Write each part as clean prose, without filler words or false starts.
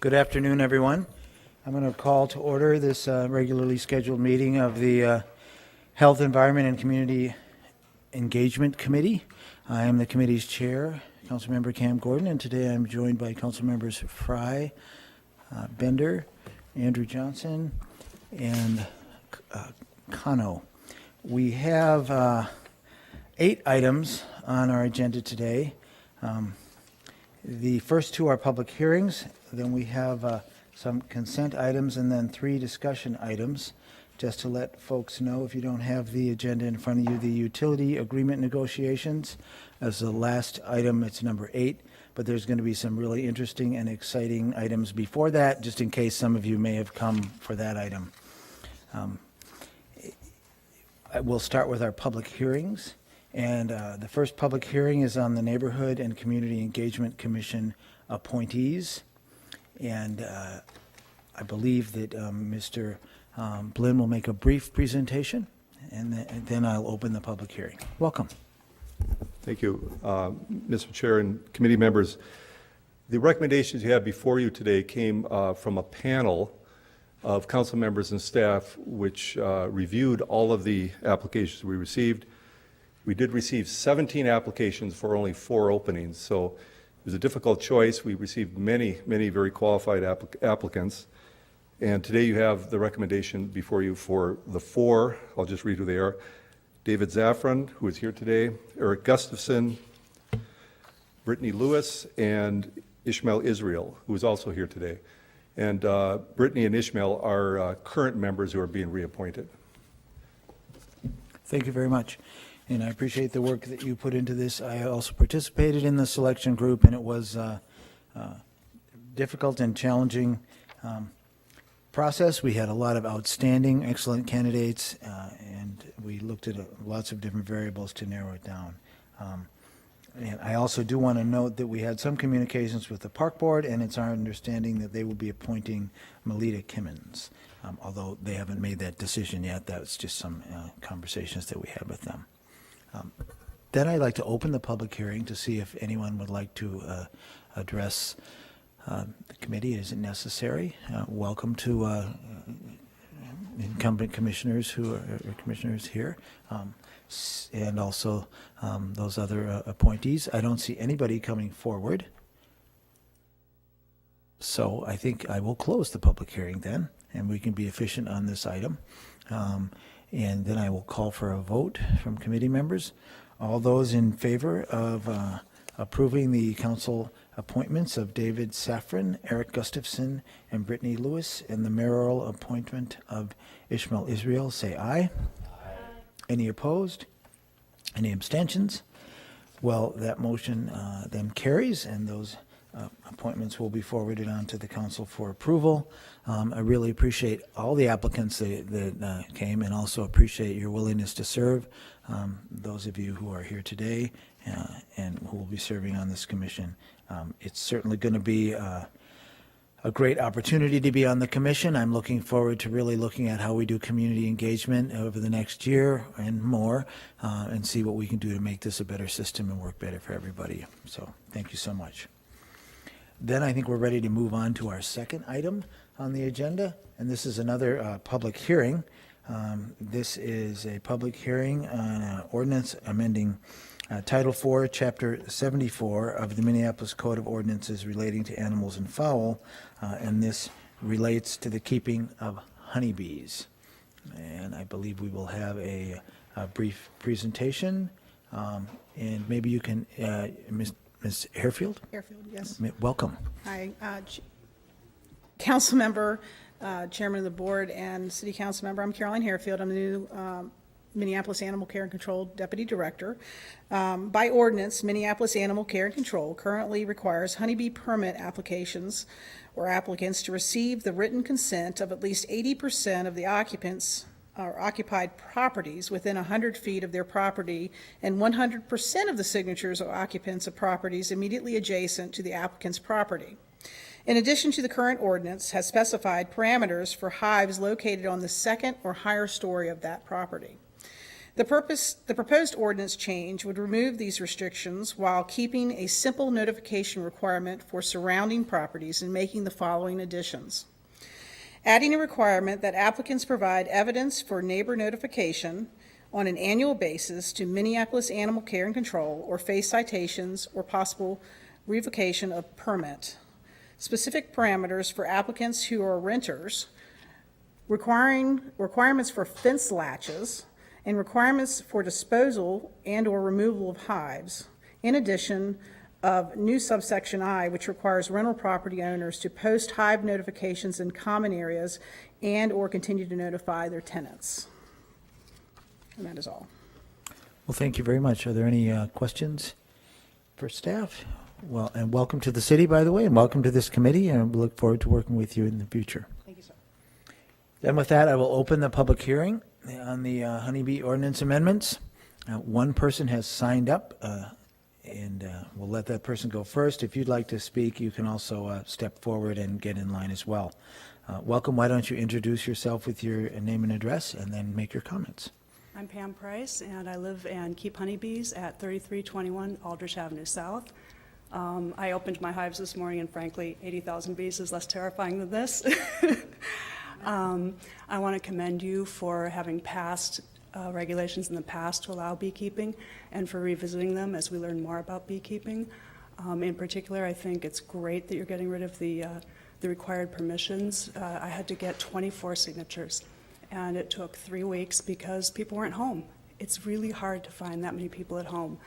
Good afternoon, everyone. I'm going to call to order this regularly scheduled meeting of the Health, Environment, and Community Engagement Committee. I am the committee's chair, Councilmember Cam Gordon, and today I'm joined by Councilmembers Fry, Bender, Andrew Johnson, and Kano. We have 8 items on our agenda today. The first 2 are public hearings. Then we have some consent items and then 3 discussion items. Just to let folks know, if you don't have the agenda in front of you, the utility agreement negotiations as the last item, it's number 8. But there's going to be some really interesting and exciting items before that, just in case some of you may have come for that item. We'll start with our public hearings. And the first public hearing is on the Neighborhood and Community Engagement Commission appointees. And I believe that Mr. Blinn will make a brief presentation, and then I'll open the public hearing. Welcome. Thank you, Mr. Chair and committee members. The recommendations you have before you today came from a panel of council members and staff which reviewed all of the applications we received. We did receive 17 applications for only 4 openings, so it was a difficult choice. We received many very qualified applicants. And today you have the recommendation before you for the 4. I'll just read who they are. David Zaffron, who is here today, Eric Gustafson, Brittany Lewis, and Ishmael Israel, who is also here today. And Brittany and Ishmael are current members who are being reappointed. Thank you very much. And I appreciate the work that you put into this. I also participated in the selection group, and it was difficult and challenging process. We had a lot of outstanding, excellent candidates, and we looked at lots of different variables to narrow it down. And I also do want to note that we had some communications with the Park Board, and it's our understanding that they will be appointing Melita Kimmons, although they haven't made that decision yet. That's just some conversations that we had with them. Then I'd like to open the public hearing to see if anyone would like to address the committee. Is it necessary? Welcome to incumbent commissioners who are commissioners here, and also those other appointees. I don't see anybody coming forward. So I think I will close the public hearing then, and we can be efficient on this item. And then I will call for a vote from committee members. All those in favor of approving the council appointments of David Zaffron, Eric Gustafson, and Brittany Lewis, and the mayoral appointment of Ishmael Israel, say aye. Aye. Any opposed? Any abstentions? Well, that motion then carries, and those appointments will be forwarded on to the council for approval. I really appreciate all the applicants that came, and also appreciate your willingness to serve. Those of you who are here today and who will be serving on this commission. It's certainly going to be a great opportunity to be on the commission. I'm looking forward to really looking at how we do community engagement over the next year and more, and see what we can do to make this a better system and work better for everybody. So thank you so much. Then I think we're ready to move on to our second item on the agenda, and this is another public hearing. This is a public hearing on an ordinance amending Title 4, Chapter 74 of the Minneapolis Code of Ordinances relating to animals and fowl, and this relates to the keeping of honeybees. And I believe we will have a brief presentation, and maybe you can, Ms. Harefield? Harefield, yes. Welcome. Hi, council member, chairman of the board, and city council member. I'm Caroline Harefield. I'm the new Minneapolis Animal Care and Control Deputy Director. By ordinance, Minneapolis Animal Care and Control currently requires honeybee permit applications or applicants to receive the written consent of at least 80% of the occupants or occupied properties within 100 feet of their property, and 100% of the signatures or occupants of properties immediately adjacent to the applicant's property. In addition to the current ordinance, has specified parameters for hives located on the second or higher story of that property. The proposed ordinance change would remove these restrictions while keeping a simple notification requirement for surrounding properties and making the following additions. Adding a requirement that applicants provide evidence for neighbor notification on an annual basis to Minneapolis Animal Care and Control or face citations or possible revocation of permit. Specific parameters for applicants who are renters, requirements for fence latches, and requirements for disposal and or removal of hives, in addition of new subsection I, which requires rental property owners to post hive notifications in common areas and or continue to notify their tenants. And that is all. Well, thank you very much. Are there any questions for staff? Well, and welcome to the city, by the way, and welcome to this committee, and we look forward to working with you in the future. Thank you, sir. Then with that, I will open the public hearing on the honeybee ordinance amendments. One person has signed up, and we'll let that person go first. If you'd like to speak, you can also step forward and get in line as well. Welcome. Why don't you introduce yourself with your name and address, and then make your comments. I'm Pam Price, and I live and keep honeybees at 3321 Aldrich Avenue South. I opened my hives this morning, and frankly, 80,000 bees is less terrifying than this. I want to commend you for having passed regulations in the past to allow beekeeping and for revisiting them as we learn more about beekeeping. In particular, I think it's great that you're getting rid of the required permissions. I had to get 24 signatures, and it took 3 weeks because people weren't home. It's really hard to find that many people at home.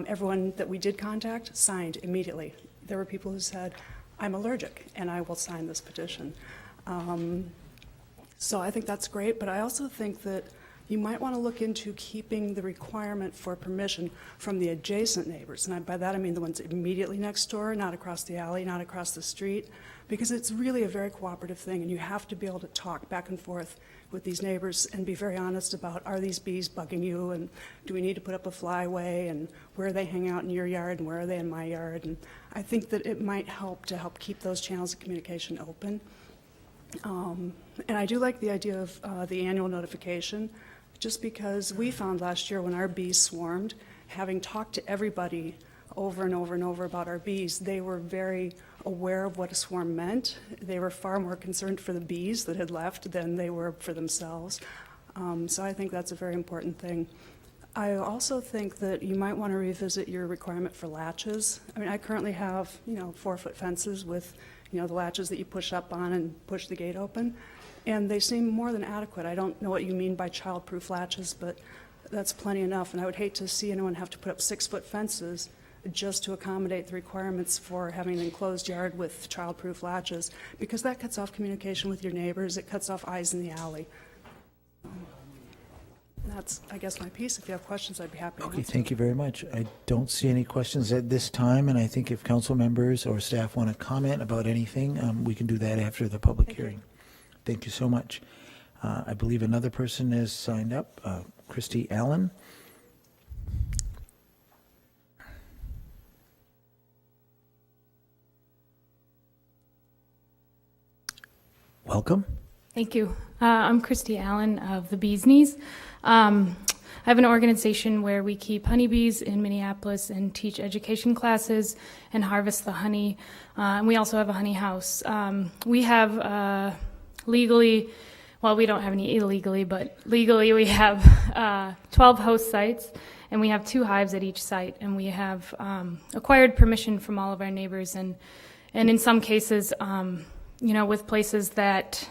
Everyone that we did contact signed immediately. There were people who said, I'm allergic, and I will sign this petition. So I think that's great, but I also think that you might want to look into keeping the requirement for permission from the adjacent neighbors. And by that I mean the ones immediately next door, not across the alley, not across the street, because it's really a very cooperative thing, and you have to be able to talk back and forth with these neighbors and be very honest about, are these bees bugging you, and do we need to put up a flyway, and where they hang out in your yard, and where are they in my yard? And I think that it might help to help keep those channels of communication open. And I do like the idea of the annual notification, just because we found last year when our bees swarmed, having talked to everybody over and over and over about our bees, they were very aware of what a swarm meant. They were far more concerned for the bees that had left than they were for themselves. So I think that's a very important thing. I also think that you might want to revisit your requirement for latches. I mean, I currently have, 4-foot fences with, the latches that you push up on and push the gate open, and they seem more than adequate. I don't know what you mean by child-proof latches, but that's plenty enough, and I would hate to see anyone have to put up 6-foot fences just to accommodate the requirements for having an enclosed yard with child-proof latches, because that cuts off communication with your neighbors, it cuts off eyes in the alley. That's, I guess, my piece. If you have questions, I'd be happy to answer. Okay, thank you very much. I don't see any questions at this time, and I think if council members or staff want to comment about anything, we can do that after the public hearing. Thank you so much. I believe another person has signed up, Christy Allen. Welcome. Thank you. I'm Christy Allen of the Bee's Knees. I have an organization where we keep honeybees in Minneapolis and teach education classes and harvest the honey. And we also have a honey house. We have legally, well, we don't have any illegally, but legally we have 12 host sites, and we have 2 hives at each site. And we have acquired permission from all of our neighbors. And in some cases, with places that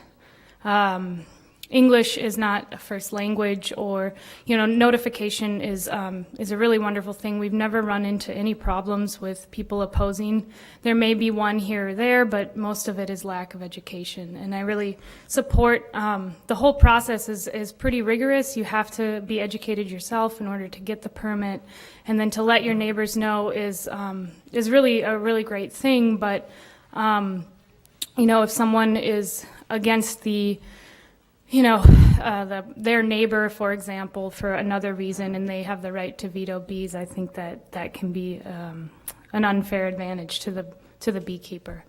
English is not a first language, or notification is a really wonderful thing. We've never run into any problems with people opposing. There may be one here or there, but most of it is lack of education. And I really support the whole process is pretty rigorous. You have to be educated yourself in order to get the permit, and then to let your neighbors know is really a really great thing. But if someone is against their neighbor, for example, for another reason, and they have the right to veto bees, I think that can be an unfair advantage to the beekeeper.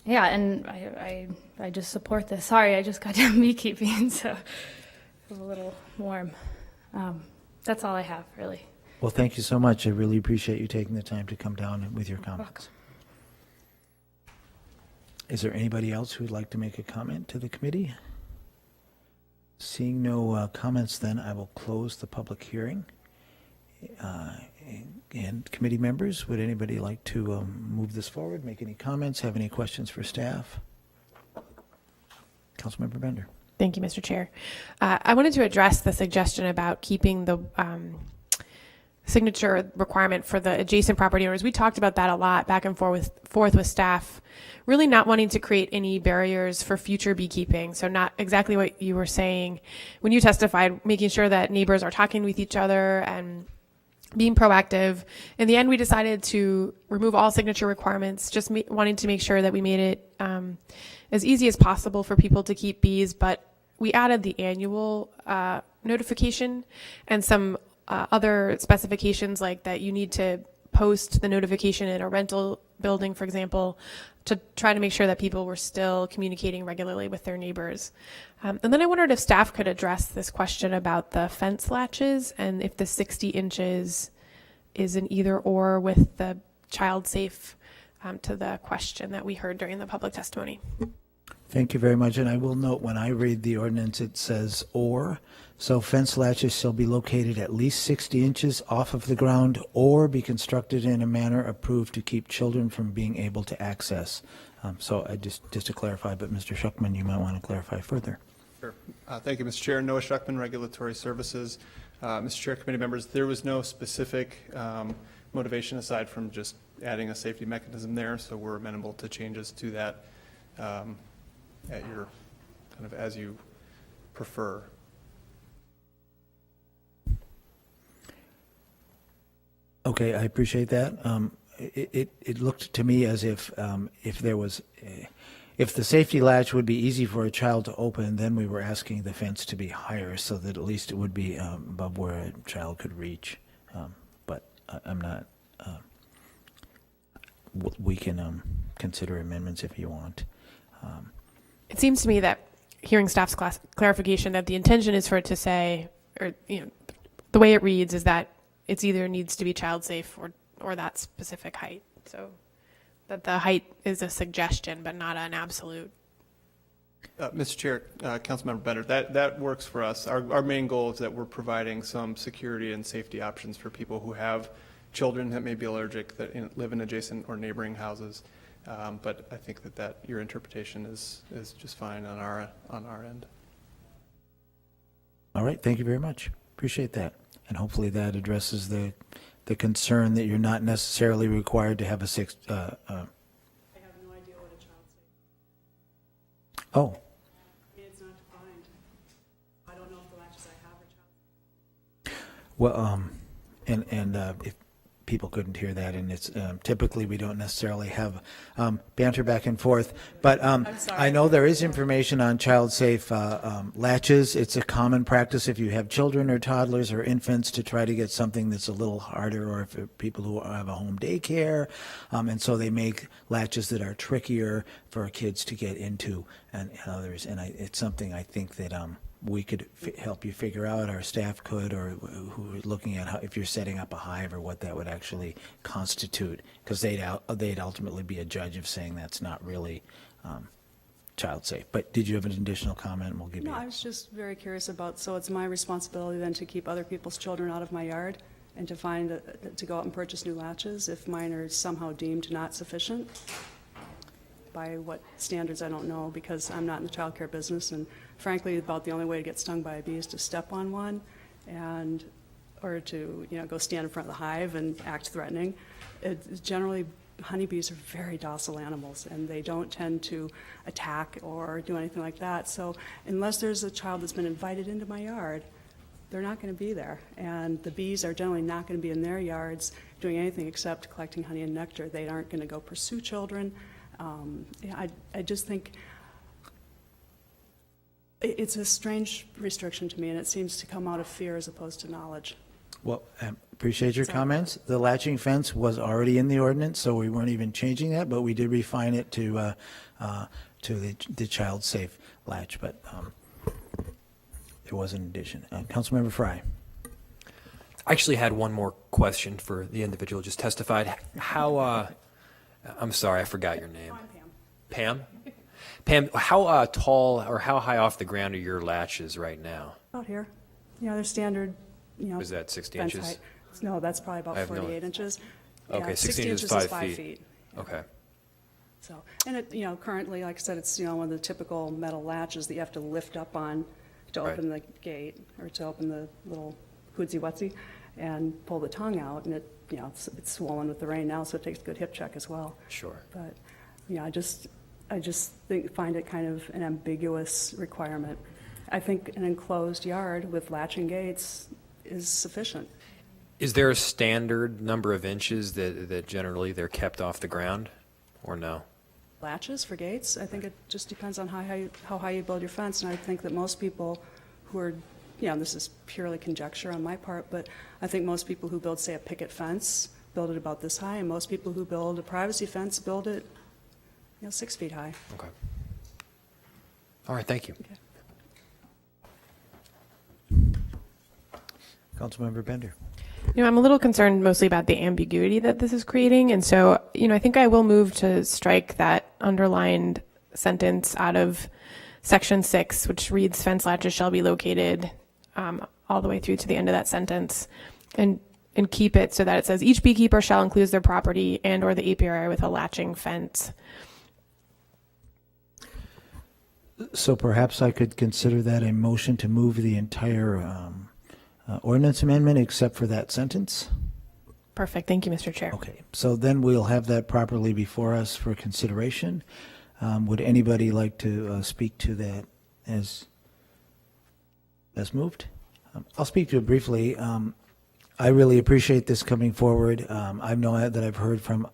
Yeah, and I just support this. Sorry, I just got done beekeeping, so a little warm. That's all I have, really. Well, thank you so much. I really appreciate you taking the time to come down with your comments. Is there anybody else who would like to make a comment to the committee? Seeing no comments, then I will close the public hearing. And committee members, would anybody like to move this forward, make any comments, have any questions for staff? Councilmember Bender. Thank you, Mr. Chair. I wanted to address the suggestion about keeping the signature requirement for the adjacent property owners. We talked about that a lot back and forth with staff, really not wanting to create any barriers for future beekeeping. So not exactly what you were saying when you testified, making sure that neighbors are talking with each other and being proactive. In the end, we decided to remove all signature requirements, just wanting to make sure that we made it as easy as possible for people to keep bees, but we added the annual notification and some other specifications, like that you need to post the notification in a rental building, for example, to try to make sure that people were still communicating regularly with their neighbors. And then I wondered if staff could address this question about the fence latches and if the 60 inches is an either or with the child safe to the question that we heard during the public testimony. Thank you very much. And I will note, when I read the ordinance, it says or. So fence latches shall be located at least 60 inches off of the ground or be constructed in a manner approved to keep children from being able to access. So I just to clarify, but Mr. Schuckman, you might want to clarify further. Sure. Thank you, Mr. Chair. Noah Schuckman, Regulatory Services. Mr. Chair, committee members, there was no specific motivation aside from just adding a safety mechanism there, so we're amenable to changes to that at your kind of as you prefer. Okay, I appreciate that. It looked to me as if there was, if the safety latch would be easy for a child to open, then we were asking the fence to be higher so that at least it would be above where a child could reach. But I'm not. We can consider amendments if you want. It seems to me that hearing staff's clarification that the intention is for it to say, or the way it reads is that it's either needs to be child safe or that specific height. So that the height is a suggestion, but not an absolute. Mr. Chair, Councilmember Bender, that works for us. Our main goal is that we're providing some security and safety options for people who have children that may be allergic that live in adjacent or neighboring houses. But I think that your interpretation is just fine on our end. All right, thank you very much. Appreciate that. And hopefully that addresses the concern that you're not necessarily required to have a six. I have no idea what a child safe. Oh, It's not defined. I don't know if the latches I have are child safe. well, and if people couldn't hear that, and it's typically we don't necessarily have banter back and forth, but sorry. I know there is information on child-safe latches. It's a common practice if you have children or toddlers or infants to try to get something that's a little harder, or if people who have a home daycare, and so they make latches that are trickier for kids to get into and others. And it's something I think that we could help you figure out, our staff could, or who are looking at how, if you're setting up a hive or what that would actually constitute, because they'd ultimately be a judge of saying that's not really child safe. But did you have an additional comment? We'll give you. No, I was just very curious about, so it's my responsibility then to keep other people's children out of my yard and to go out and purchase new latches if mine are somehow deemed not sufficient? By what standards, I don't know, because I'm not in the childcare business, and frankly, about the only way to get stung by a bee is to step on one, or to go stand in front of the hive and act threatening. Generally, honeybees are very docile animals, and they don't tend to attack or do anything like that. So unless there's a child that's been invited into my yard, they're not going to be there, and the bees are generally not going to be in their yards doing anything except collecting honey and nectar. They aren't going to go pursue children. I just think it's a strange restriction to me, and it seems to come out of fear as opposed to knowledge. Well, appreciate your comments. The latching fence was already in the ordinance, so we weren't even changing that, but we did refine it to the child-safe latch. But there was an addition. Councilmember Frye. I actually had one more question for the individual who just testified. How, I'm sorry, I forgot your name. Pam? Pam, how tall or how high off the ground are your latches right now? Out here, they're standard, Is that 60 fence inches? height. No, that's probably about I have no- 48 inches. Okay, Yeah, 60 inches is 5 5 feet. Okay. So, and it, currently, like I said, it's, one of the typical metal latches that you have to lift up on to Right. open the gate or to open the little hootsy-wutsy and pull the tongue out. And it, it's swollen with the rain now, so it takes a good hip check as well. Sure. But, I just find it kind of an ambiguous requirement. I think an enclosed yard with latching gates is sufficient. Is there a standard number of inches that generally they're kept off the ground, or no? Latches for gates, I think it just depends on how high you build your fence, and I think that most people who are, this is purely conjecture on my part, but I think most people who build, say, a picket fence, build it about this high, and most people who build a privacy fence build it, 6 feet high. Okay. All right, thank you. Okay. Councilmember Bender. I'm a little concerned mostly about the ambiguity that this is creating. And so, I think I will move to strike that underlined sentence out of section 6, which reads fence latches shall be located all the way through to the end of that sentence, and keep it so that it says each beekeeper shall enclose their property and or the apiary with a latching fence. So perhaps I could consider that a motion to move the entire ordinance amendment except for that sentence? Perfect. Thank you, Mr. Chair. Okay, so then we'll have that properly before us for consideration. Would anybody like to speak to that as moved? I'll speak to it briefly. I really appreciate this coming forward. I know that I've heard from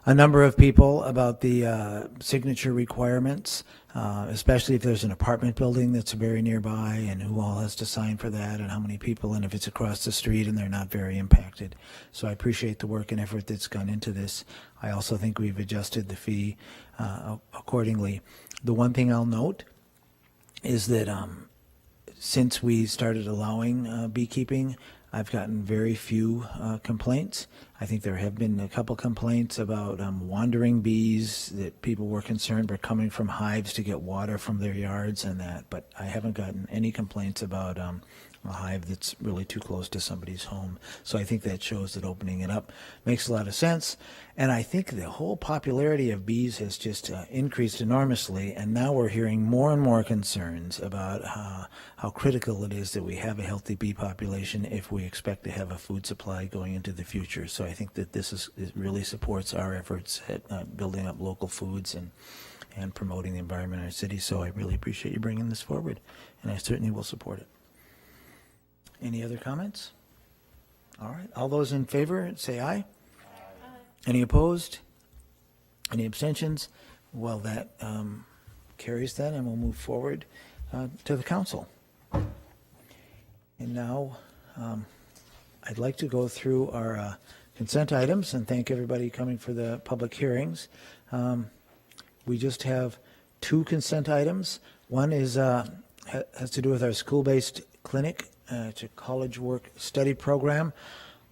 a number of people about the signature requirements, especially if there's an apartment building that's very nearby and who all has to sign for that and how many people, and if it's across the street and they're not very impacted. So I appreciate the work and effort that's gone into this. I also think we've adjusted the fee accordingly. The one thing I'll note is that since we started allowing beekeeping, I've gotten very few complaints. I think there have been a couple complaints about wandering bees, that people were concerned were coming from hives to get water from their yards and that, but I haven't gotten any complaints about a hive that's really too close to somebody's home. So I think that shows that opening it up makes a lot of sense. And I think the whole popularity of bees has just increased enormously, and now we're hearing more and more concerns about how critical it is that we have a healthy bee population if we expect to have a food supply going into the future. So I think that it really supports our efforts at building up local foods and promoting the environment in our city. So I really appreciate you bringing this forward, and I certainly will support it. Any other comments? All right. All those in favor, say aye. Any opposed? Any abstentions? Well, that carries then, and we'll move forward to the council. And now I'd like to go through our consent items and thank everybody coming for the public hearings. We just have 2 consent items. One is has to do with our school-based clinic. It's a college work study program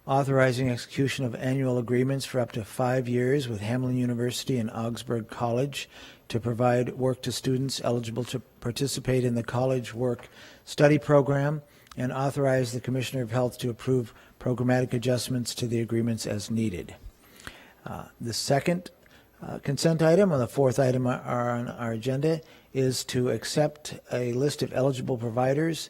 authorizing execution of annual agreements for up to 5 years with Hamline University and Augsburg College to provide work to students eligible to participate in the college work study program, and authorize the Commissioner of Health to approve programmatic adjustments to the agreements as needed. The second consent item, or the fourth item on our agenda, is to accept a list of eligible providers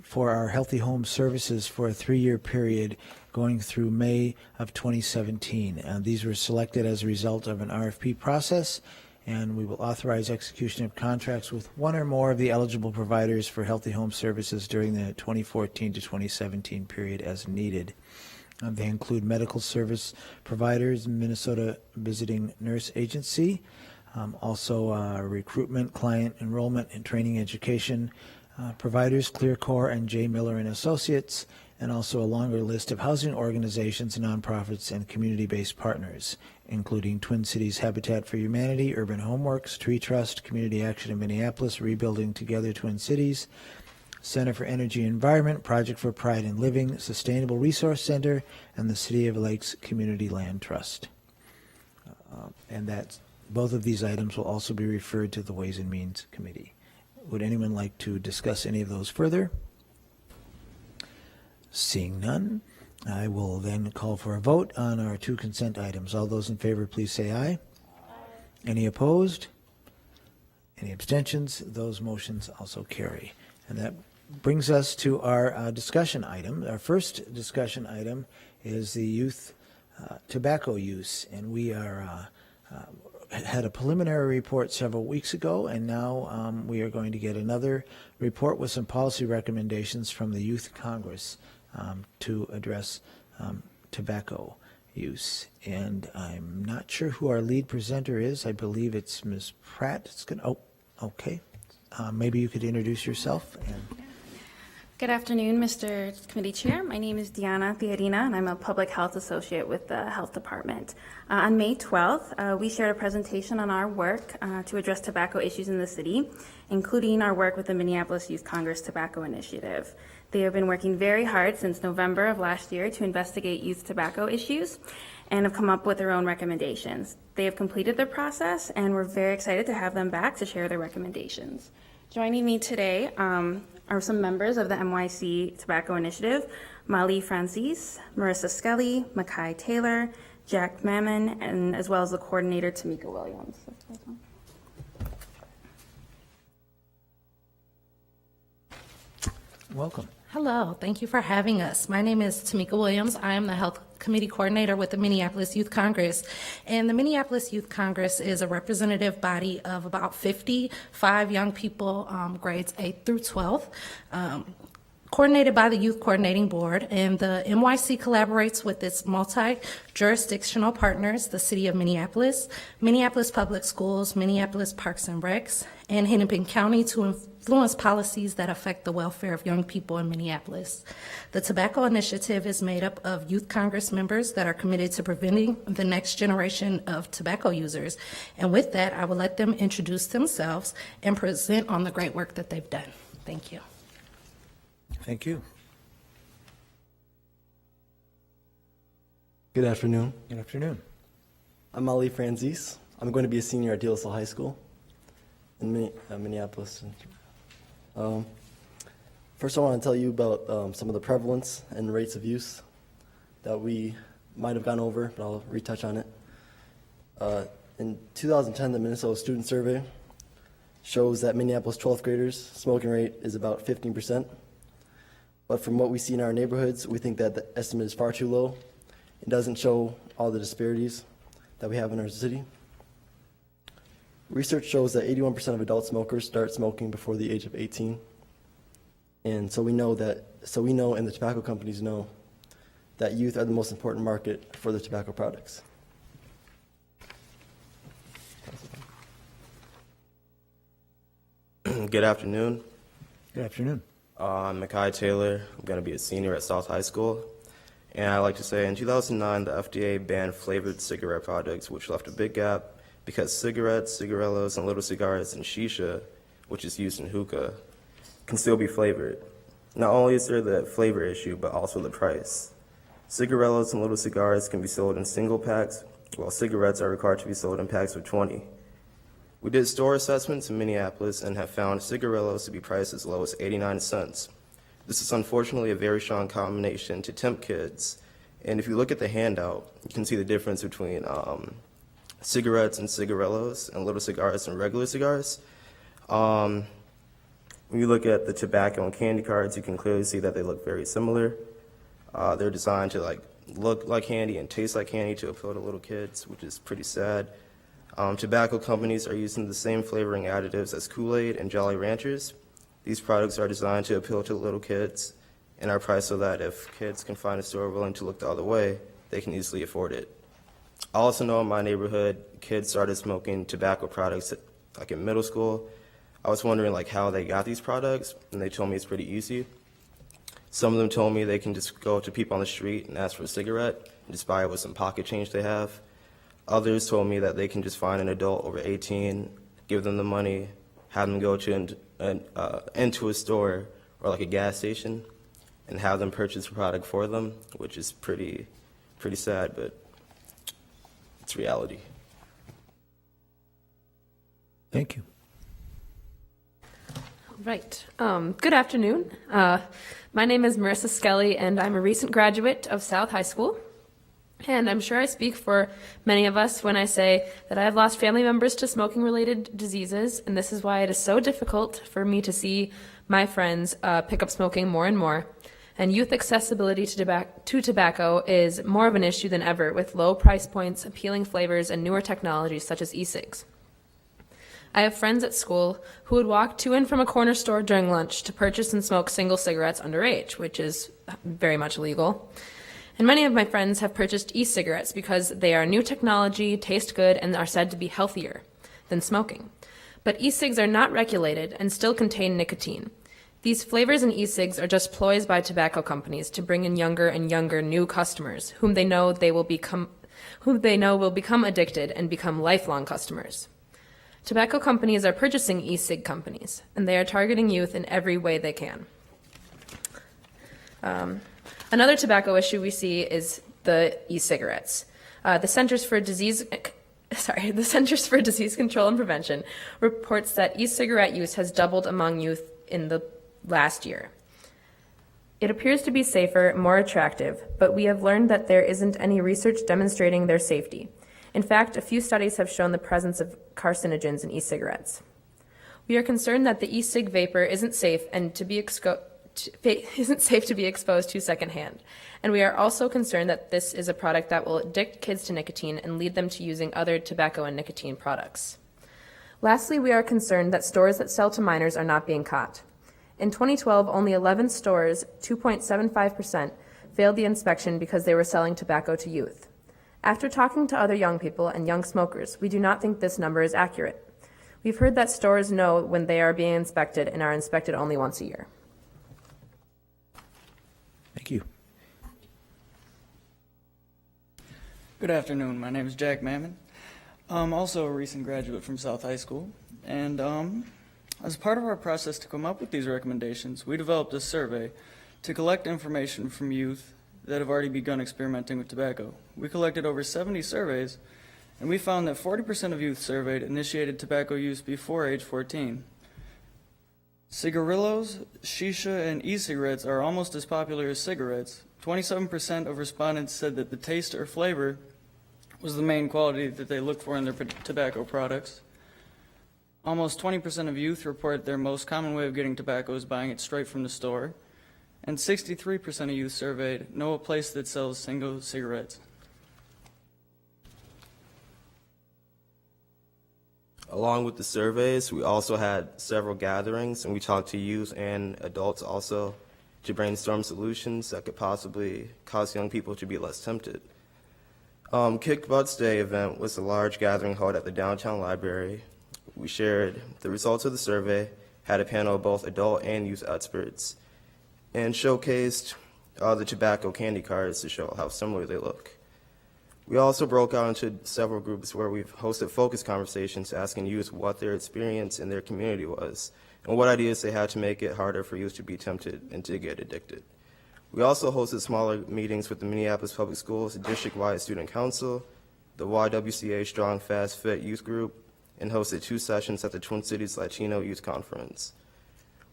for our Healthy Home Services for a 3-year period going through May of 2017. These were selected as a result of an RFP process, and we will authorize execution of contracts with one or more of the eligible providers for Healthy Home Services during the 2014 to 2017 period as needed. They include medical service providers, Minnesota Visiting Nurse Agency, also recruitment, client enrollment, and training education providers, ClearCore and J. Miller and Associates, and also a longer list of housing organizations, nonprofits, and community-based partners, including Twin Cities Habitat for Humanity, Urban Homeworks, Tree Trust, Community Action in Minneapolis, Rebuilding Together Twin Cities, Center for Energy and Environment, Project for Pride in Living, Sustainable Resource Center, and the City of Lakes Community Land Trust. And that both of these items will also be referred to the Ways and Means Committee. Would anyone like to discuss any of those further? Seeing none, I will then call for a vote on our two consent items. All those in favor, please say aye. Any opposed? Any abstentions? Those motions also carry. And that brings us to our discussion item. Our first discussion item is the youth tobacco use, and we are had a preliminary report several weeks ago, and now we are going to get another report with some policy recommendations from the Youth Congress to address tobacco use. And I'm not sure who our lead presenter is. I believe it's Ms. Pratt. It's going. Oh, okay. Maybe you could introduce yourself. Good afternoon, Mr. Committee Chair. My name is Diana Fiorina, and I'm a Public Health Associate with the Health Department. On May 12th, we shared a presentation on our work to address tobacco issues in the city, including our work with the Minneapolis Youth Congress Tobacco Initiative. They have been working very hard since November of last year to investigate youth tobacco issues and have come up with their own recommendations. They have completed their process, and we're very excited to have them back to share their recommendations. Joining me today are some members of the NYC Tobacco Initiative: Molly Francis, Marissa Skelly, Makai Taylor, Jack Mammon, and as well as the coordinator, Tamika Williams. Welcome. Hello, thank you for having us. My name is Tamika Williams. I am the Health Committee Coordinator with the Minneapolis Youth Congress. And the Minneapolis Youth Congress is a representative body of about 55 young people, grades 8 through 12, coordinated by the Youth Coordinating Board. And the MYC collaborates with its multi-jurisdictional partners, the City of Minneapolis, Minneapolis Public Schools, Minneapolis Parks and Recs, and Hennepin County to influence policies that affect the welfare of young people in Minneapolis. The Tobacco Initiative is made up of Youth Congress members that are committed to preventing the next generation of tobacco users. And with that, I will let them introduce themselves and present on the great work that they've done. Thank you. Thank you. Good afternoon. Good afternoon. I'm Ali Francis. I'm going to be a senior at De La Salle High School in Minneapolis. First, I want to tell you about some of the prevalence and rates of use that we might have gone over, but I'll retouch on it. In 2010, the Minnesota Student Survey shows that Minneapolis 12th graders' smoking rate is about 15%. But from what we see in our neighborhoods, we think that the estimate is far too low. It doesn't show all the disparities that we have in our city. Research shows that 81% of adult smokers start smoking before the age of 18. And so we know and the tobacco companies know that youth are the most important market for the tobacco products. Good afternoon. Good afternoon. I'm Makai Taylor. I'm going to be a senior at South High School. And I'd like to say in 2009, the FDA banned flavored cigarette products, which left a big gap because cigarettes, cigarillos, and little cigars and shisha, which is used in hookah, can still be flavored. Not only is there the flavor issue, but also the price. Cigarillos and little cigars can be sold in single packs, while cigarettes are required to be sold in packs of 20. We did store assessments in Minneapolis and have found cigarillos to be priced as low as 89 cents. This is unfortunately a very strong combination to tempt kids. And if you look at the handout, you can see the difference between cigarettes and cigarillos and little cigars and regular cigars. When you look at the tobacco and candy cards, you can clearly see that they look very similar. They're designed to look like candy and taste like candy to appeal to little kids, which is pretty sad. Tobacco companies are using the same flavoring additives as Kool-Aid and Jolly Ranchers. These products are designed to appeal to little kids and are priced so that if kids can find a store willing to look the other way, they can easily afford it. I also know in my neighborhood, kids started smoking tobacco products like in middle school. I was wondering how they got these products, and they told me it's pretty easy. Some of them told me they can just go to people on the street and ask for a cigarette and just buy it with some pocket change they have. Others told me that they can just find an adult over 18, give them the money, have them go to into a store or like a gas station and have them purchase a product for them, which is pretty sad, but it's reality. Thank you. Right. Good afternoon. My name is Marissa Skelly, and I'm a recent graduate of South High School. And I'm sure I speak for many of us when I say that I have lost family members to smoking-related diseases, and this is why it is so difficult for me to see my friends pick up smoking more and more. And youth accessibility to tobacco is more of an issue than ever, with low price points, appealing flavors, and newer technologies such as e-cigs. I have friends at school who would walk to and from a corner store during lunch to purchase and smoke single cigarettes underage, which is very much illegal. And many of my friends have purchased e-cigarettes because they are new technology, taste good, and are said to be healthier than smoking. But e-cigs are not regulated and still contain nicotine. These flavors in e-cigs are just ploys by tobacco companies to bring in younger and younger new customers whom they know will become addicted and become lifelong customers. Tobacco companies are purchasing e-cig companies, and they are targeting youth in every way they can. Another tobacco issue we see is the e-cigarettes. The Centers for Disease Control and Prevention reports that e-cigarette use has doubled among youth in the last year. It appears to be safer, more attractive, but we have learned that there isn't any research demonstrating their safety. In fact, a few studies have shown the presence of carcinogens in e-cigarettes. We are concerned that the e-cig vapor isn't safe to be exposed to secondhand. And we are also concerned that this is a product that will addict kids to nicotine and lead them to using other tobacco and nicotine products. Lastly, we are concerned that stores that sell to minors are not being caught. In 2012, only 11 stores, 2.75%, failed the inspection because they were selling tobacco to youth. After talking to other young people and young smokers, we do not think this number is accurate. We've heard that stores know when they are being inspected and are inspected only once a year. Thank you. Good afternoon. My name is Jack Mammon. I'm also a recent graduate from South High School, and as part of our process to come up with these recommendations, we developed a survey to collect information from youth that have already begun experimenting with tobacco. We collected over 70 surveys, and we found that 40% of youth surveyed initiated tobacco use before age 14. Cigarillos, shisha, and e-cigarettes are almost as popular as cigarettes. 27% of respondents said that the taste or flavor was the main quality that they looked for in their tobacco products. Almost 20% of youth report their most common way of getting tobacco is buying it straight from the store. And 63% of youth surveyed know a place that sells single cigarettes. Along with the surveys, we also had several gatherings, and we talked to youth and adults also to brainstorm solutions that could possibly cause young people to be less tempted. Kick Butts Day event was a large gathering held at the downtown library. We shared the results of the survey, had a panel of both adult and youth experts, and showcased the tobacco candy cards to show how similar they look. We also broke out into several groups where we've hosted focus conversations asking youth what their experience in their community was and what ideas they had to make it harder for youth to be tempted and to get addicted. We also hosted smaller meetings with the Minneapolis Public Schools District-wide Student Council, the YWCA Strong Fast Fit Youth Group, and hosted 2 sessions at the Twin Cities Latino Youth Conference.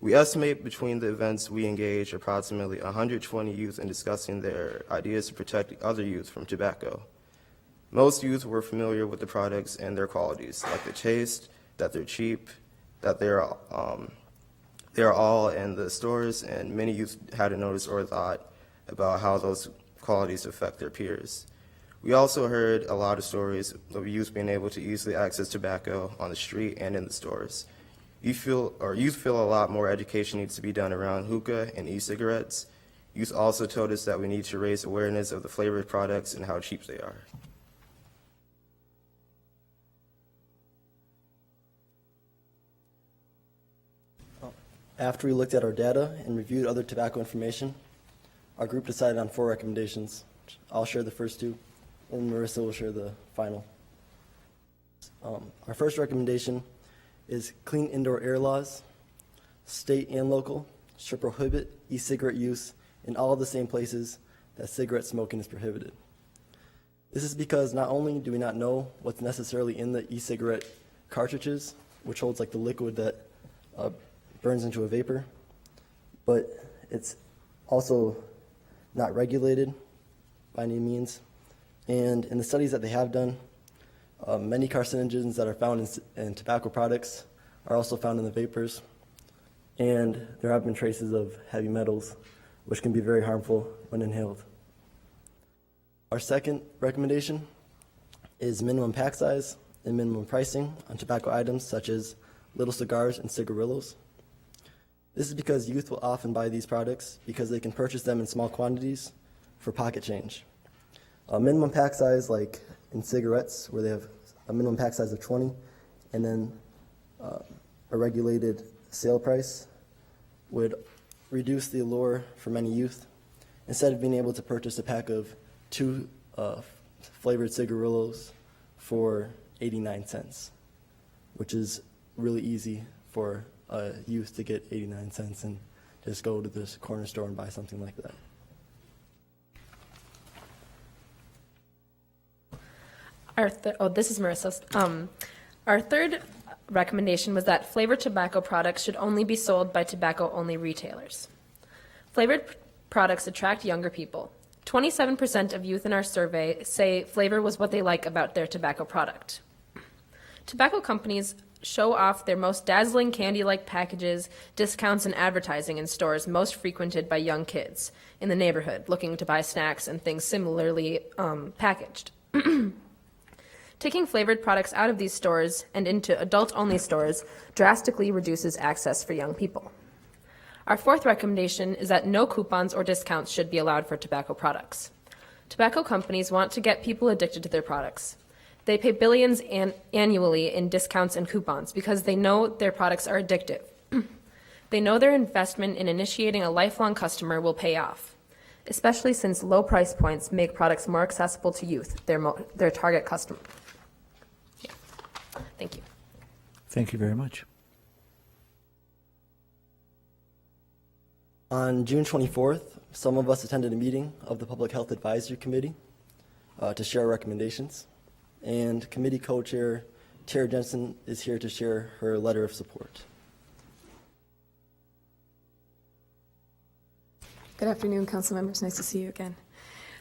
We estimate between the events we engaged approximately 120 youth in discussing their ideas to protect other youth from tobacco. Most youth were familiar with the products and their qualities, like the taste, that they're cheap, that they're all in the stores, and many youth hadn't noticed or thought about how those qualities affect their peers. We also heard a lot of stories of youth being able to easily access tobacco on the street and in the stores. Youth feel a lot more education needs to be done around hookah and e-cigarettes. Youth also told us that we need to raise awareness of the flavored products and how cheap they are. After we looked at our data and reviewed other tobacco information, our group decided on 4 recommendations. I'll share the first 2, and Marissa will share the final. Our first recommendation is clean indoor air laws, state and local, should prohibit e-cigarette use in all of the same places that cigarette smoking is prohibited. This is because not only do we not know what's necessarily in the e-cigarette cartridges, which holds like the liquid that burns into a vapor, but it's also not regulated by any means. And in the studies that they have done, many carcinogens that are found in tobacco products are also found in the vapors. And there have been traces of heavy metals, which can be very harmful when inhaled. Our second recommendation is minimum pack size and minimum pricing on tobacco items such as little cigars and cigarillos. This is because youth will often buy these products because they can purchase them in small quantities for pocket change. A minimum pack size, like in cigarettes, where they have a minimum pack size of 20, and then a regulated sale price, would reduce the allure for many youth. Instead of being able to purchase a pack of 2 flavored cigarillos for 89 cents, which is really easy for a youth to get 89 cents and just go to this corner store and buy something like that. This is Marissa. Our third recommendation was that flavored tobacco products should only be sold by tobacco-only retailers. Flavored products attract younger people. 27% of youth in our survey say flavor was what they like about their tobacco product. Tobacco companies show off their most dazzling candy-like packages, discounts, and advertising in stores most frequented by young kids in the neighborhood looking to buy snacks and things similarly packaged. Taking flavored products out of these stores and into adult-only stores drastically reduces access for young people. Our fourth recommendation is that no coupons or discounts should be allowed for tobacco products. Tobacco companies want to get people addicted to their products. They pay billions annually in discounts and coupons because they know their products are addictive. They know their investment in initiating a lifelong customer will pay off, especially since low price points make products more accessible to youth, their target customer. Yeah. Thank you. Thank you very much. On June 24th, some of us attended a meeting of the Public Health Advisory Committee to share recommendations. And committee co-chair Tara Jensen is here to share her letter of support. Good afternoon, council members. Nice to see you again.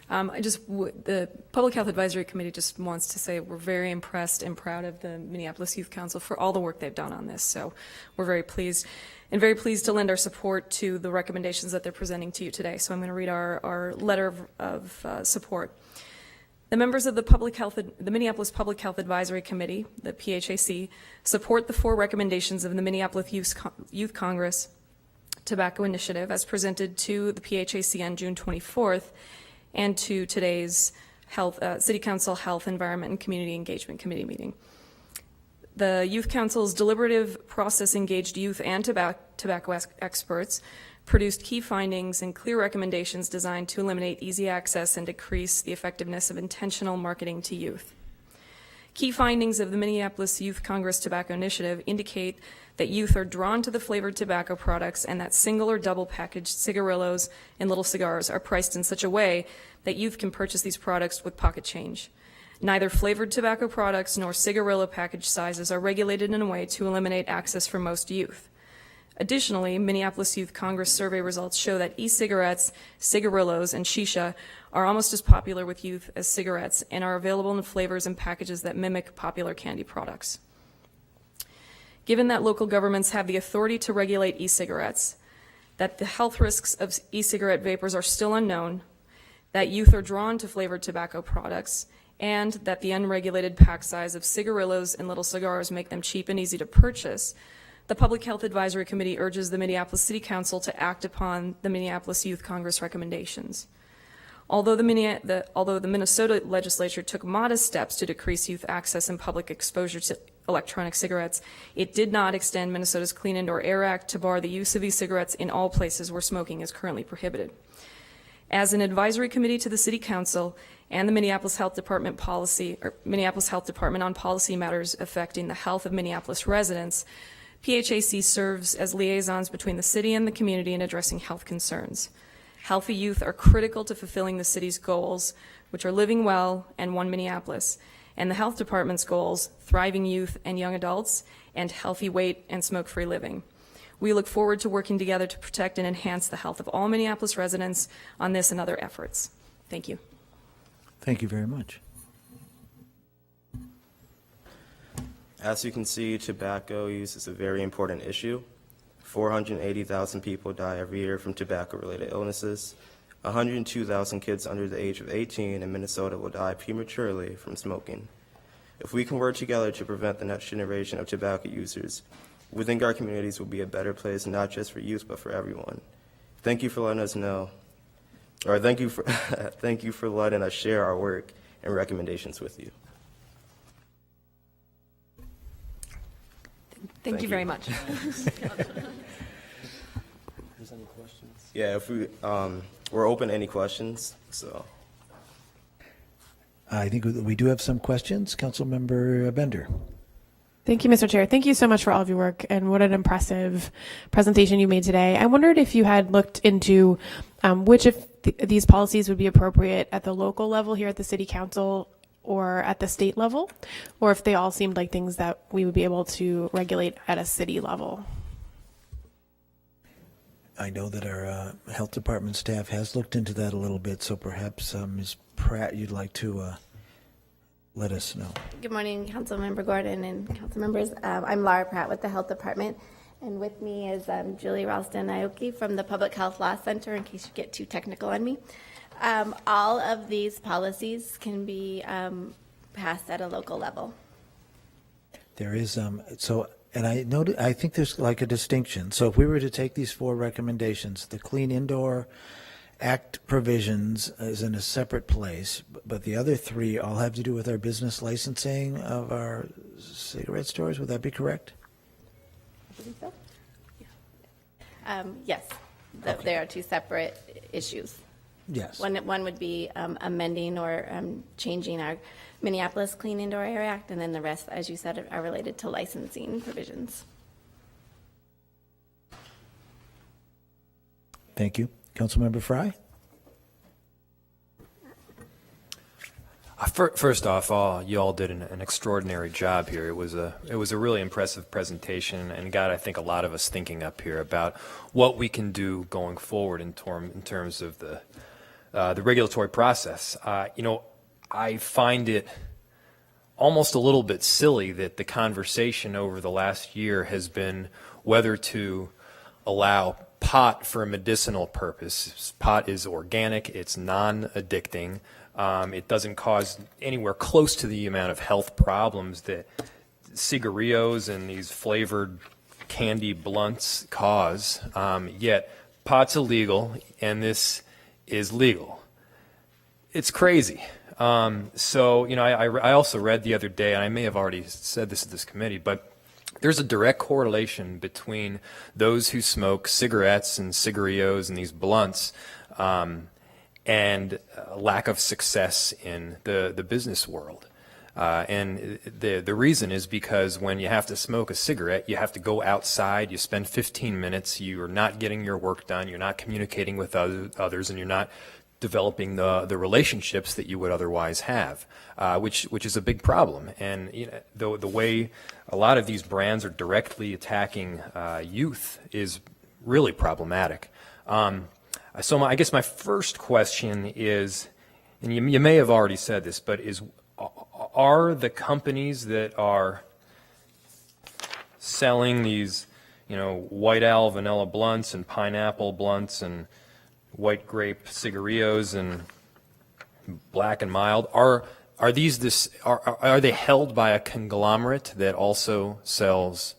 The Public Health Advisory Committee just wants to say we're very impressed and proud of the Minneapolis Youth Council for all the work they've done on this. So we're very pleased to lend our support to the recommendations that they're presenting to you today. So I'm going to read our letter of support. The members of the Minneapolis Public Health Advisory Committee, the PHAC, support the 4 recommendations of the Minneapolis Youth Congress Tobacco Initiative as presented to the PHAC on June 24th and to today's City Council Health, Environment, and Community Engagement Committee meeting. The Youth Council's deliberative process engaged youth and tobacco experts, produced key findings and clear recommendations designed to eliminate easy access and decrease the effectiveness of intentional marketing to youth. Key findings of the Minneapolis Youth Congress Tobacco Initiative indicate that youth are drawn to the flavored tobacco products and that single or double packaged cigarillos and little cigars are priced in such a way that youth can purchase these products with pocket change. Neither flavored tobacco products nor cigarillo package sizes are regulated in a way to eliminate access for most youth. Additionally, Minneapolis Youth Congress survey results show that e-cigarettes, cigarillos, and shisha are almost as popular with youth as cigarettes and are available in flavors and packages that mimic popular candy products. Given that local governments have the authority to regulate e-cigarettes, that the health risks of e-cigarette vapors are still unknown, that youth are drawn to flavored tobacco products, and that the unregulated pack size of cigarillos and little cigars make them cheap and easy to purchase, the Public Health Advisory Committee urges the Minneapolis City Council to act upon the Minneapolis Youth Congress recommendations. Although the Minnesota legislature took modest steps to decrease youth access and public exposure to electronic cigarettes, it did not extend Minnesota's Clean Indoor Air Act to bar the use of e-cigarettes in all places where smoking is currently prohibited. As an advisory committee to the City Council and the Minneapolis Health Department on policy matters affecting the health of Minneapolis residents, PHAC serves as liaisons between the city and the community in addressing health concerns. Healthy youth are critical to fulfilling the city's goals, which are living well and One Minneapolis, and the health department's goals, thriving youth and young adults, and healthy weight and smoke-free living. We look forward to working together to protect and enhance the health of all Minneapolis residents on this and other efforts. Thank you. Thank you very much. As you can see, tobacco use is a very important issue. 480,000 people die every year from tobacco-related illnesses. 102,000 kids under the age of 18 in Minnesota will die prematurely from smoking. If we can work together to prevent the next generation of tobacco users, we think our communities will be a better place, not just for youth, but for everyone. Thank you for letting us know, or thank you for, thank you for letting us share our work and recommendations with you. Thank you very much. There's any questions? Yeah, if we're open to any questions, so. I think we do have some questions. Councilmember Bender. Thank you, Mr. Chair. Thank you so much for all of your work, and what an impressive presentation you made today. I wondered if you had looked into which of these policies would be appropriate at the local level here at the City Council or at the state level, or if they all seemed like things that we would be able to regulate at a city level. I know that our health department staff has looked into that a little bit, so perhaps Ms. Pratt, you'd like to let us know. Good morning, Councilmember Gordon and council members. I'm Laura Pratt with the Health Department, and with me is Julie Ralston-Aoki from the Public Health Law Center, in case you get too technical on me. All of these policies can be passed at a local level. There is and I think there's like a distinction. So if we were to take these 4 recommendations, the Clean Indoor Act provisions is in a separate place, but the other 3 all have to do with our business licensing of our cigarette stores. Would that be correct? I believe so. Yes, they are 2 separate issues. Yes. One would be amending or changing our Minneapolis Clean Indoor Air Act, and then the rest, as you said, are related to licensing provisions. Thank you. Councilmember Fry? First off, you all did an extraordinary job here. It was a really impressive presentation, and got, I think, a lot of us thinking up here about what we can do going forward in terms of the regulatory process. I find it almost a little bit silly that the conversation over the last year has been whether to allow pot for a medicinal purpose. Pot is organic, it's non-addicting, it doesn't cause anywhere close to the amount of health problems that cigarillos and these flavored candy blunts cause, yet pot's illegal and this is legal. It's crazy. I also read the other day, and I may have already said this at this committee, but there's a direct correlation between those who smoke cigarettes and cigarillos and these blunts and lack of success in the business world. And the reason is because when you have to smoke a cigarette, you have to go outside, you spend 15 minutes, you're not getting your work done, you're not communicating with others, and you're not developing the relationships that you would otherwise have, which is a big problem. And the way a lot of these brands are directly attacking youth is really problematic. So I guess my first question is, and you may have already said this, but are the companies that are selling these, White Owl vanilla blunts and pineapple blunts and white grape cigarillos and Black and Mild, are they held by a conglomerate that also sells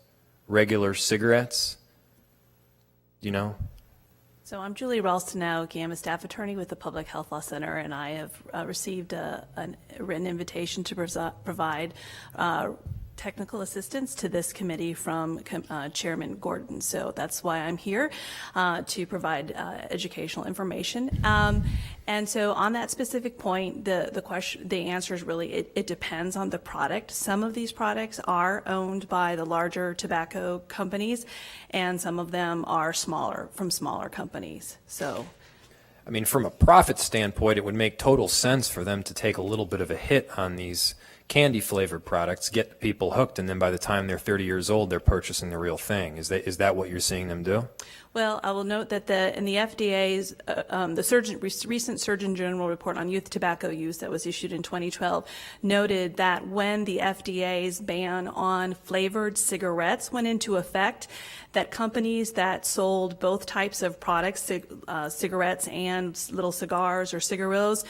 regular cigarettes? Do you know? So I'm Julie Ralston-Aoki. I'm a staff attorney with the Public Health Law Center, and I have received a written invitation to provide technical assistance to this committee from Chairman Gordon. So that's why I'm here to provide educational information. And so on that specific point, the answer is really it depends on the product. Some of these products are owned by the larger tobacco companies, and some of them are from smaller companies. So, I mean, from a profit standpoint, it would make total sense for them to take a little bit of a hit on these candy flavored products, get people hooked, and then by the time they're 30 years old, they're purchasing the real thing. Is that what you're seeing them do? well, I will note that in the FDA's recent Surgeon General report on youth tobacco use that was issued in 2012 noted that when the FDA's ban on flavored cigarettes went into effect, that companies that sold both types of products, cigarettes and little cigars or cigarillos,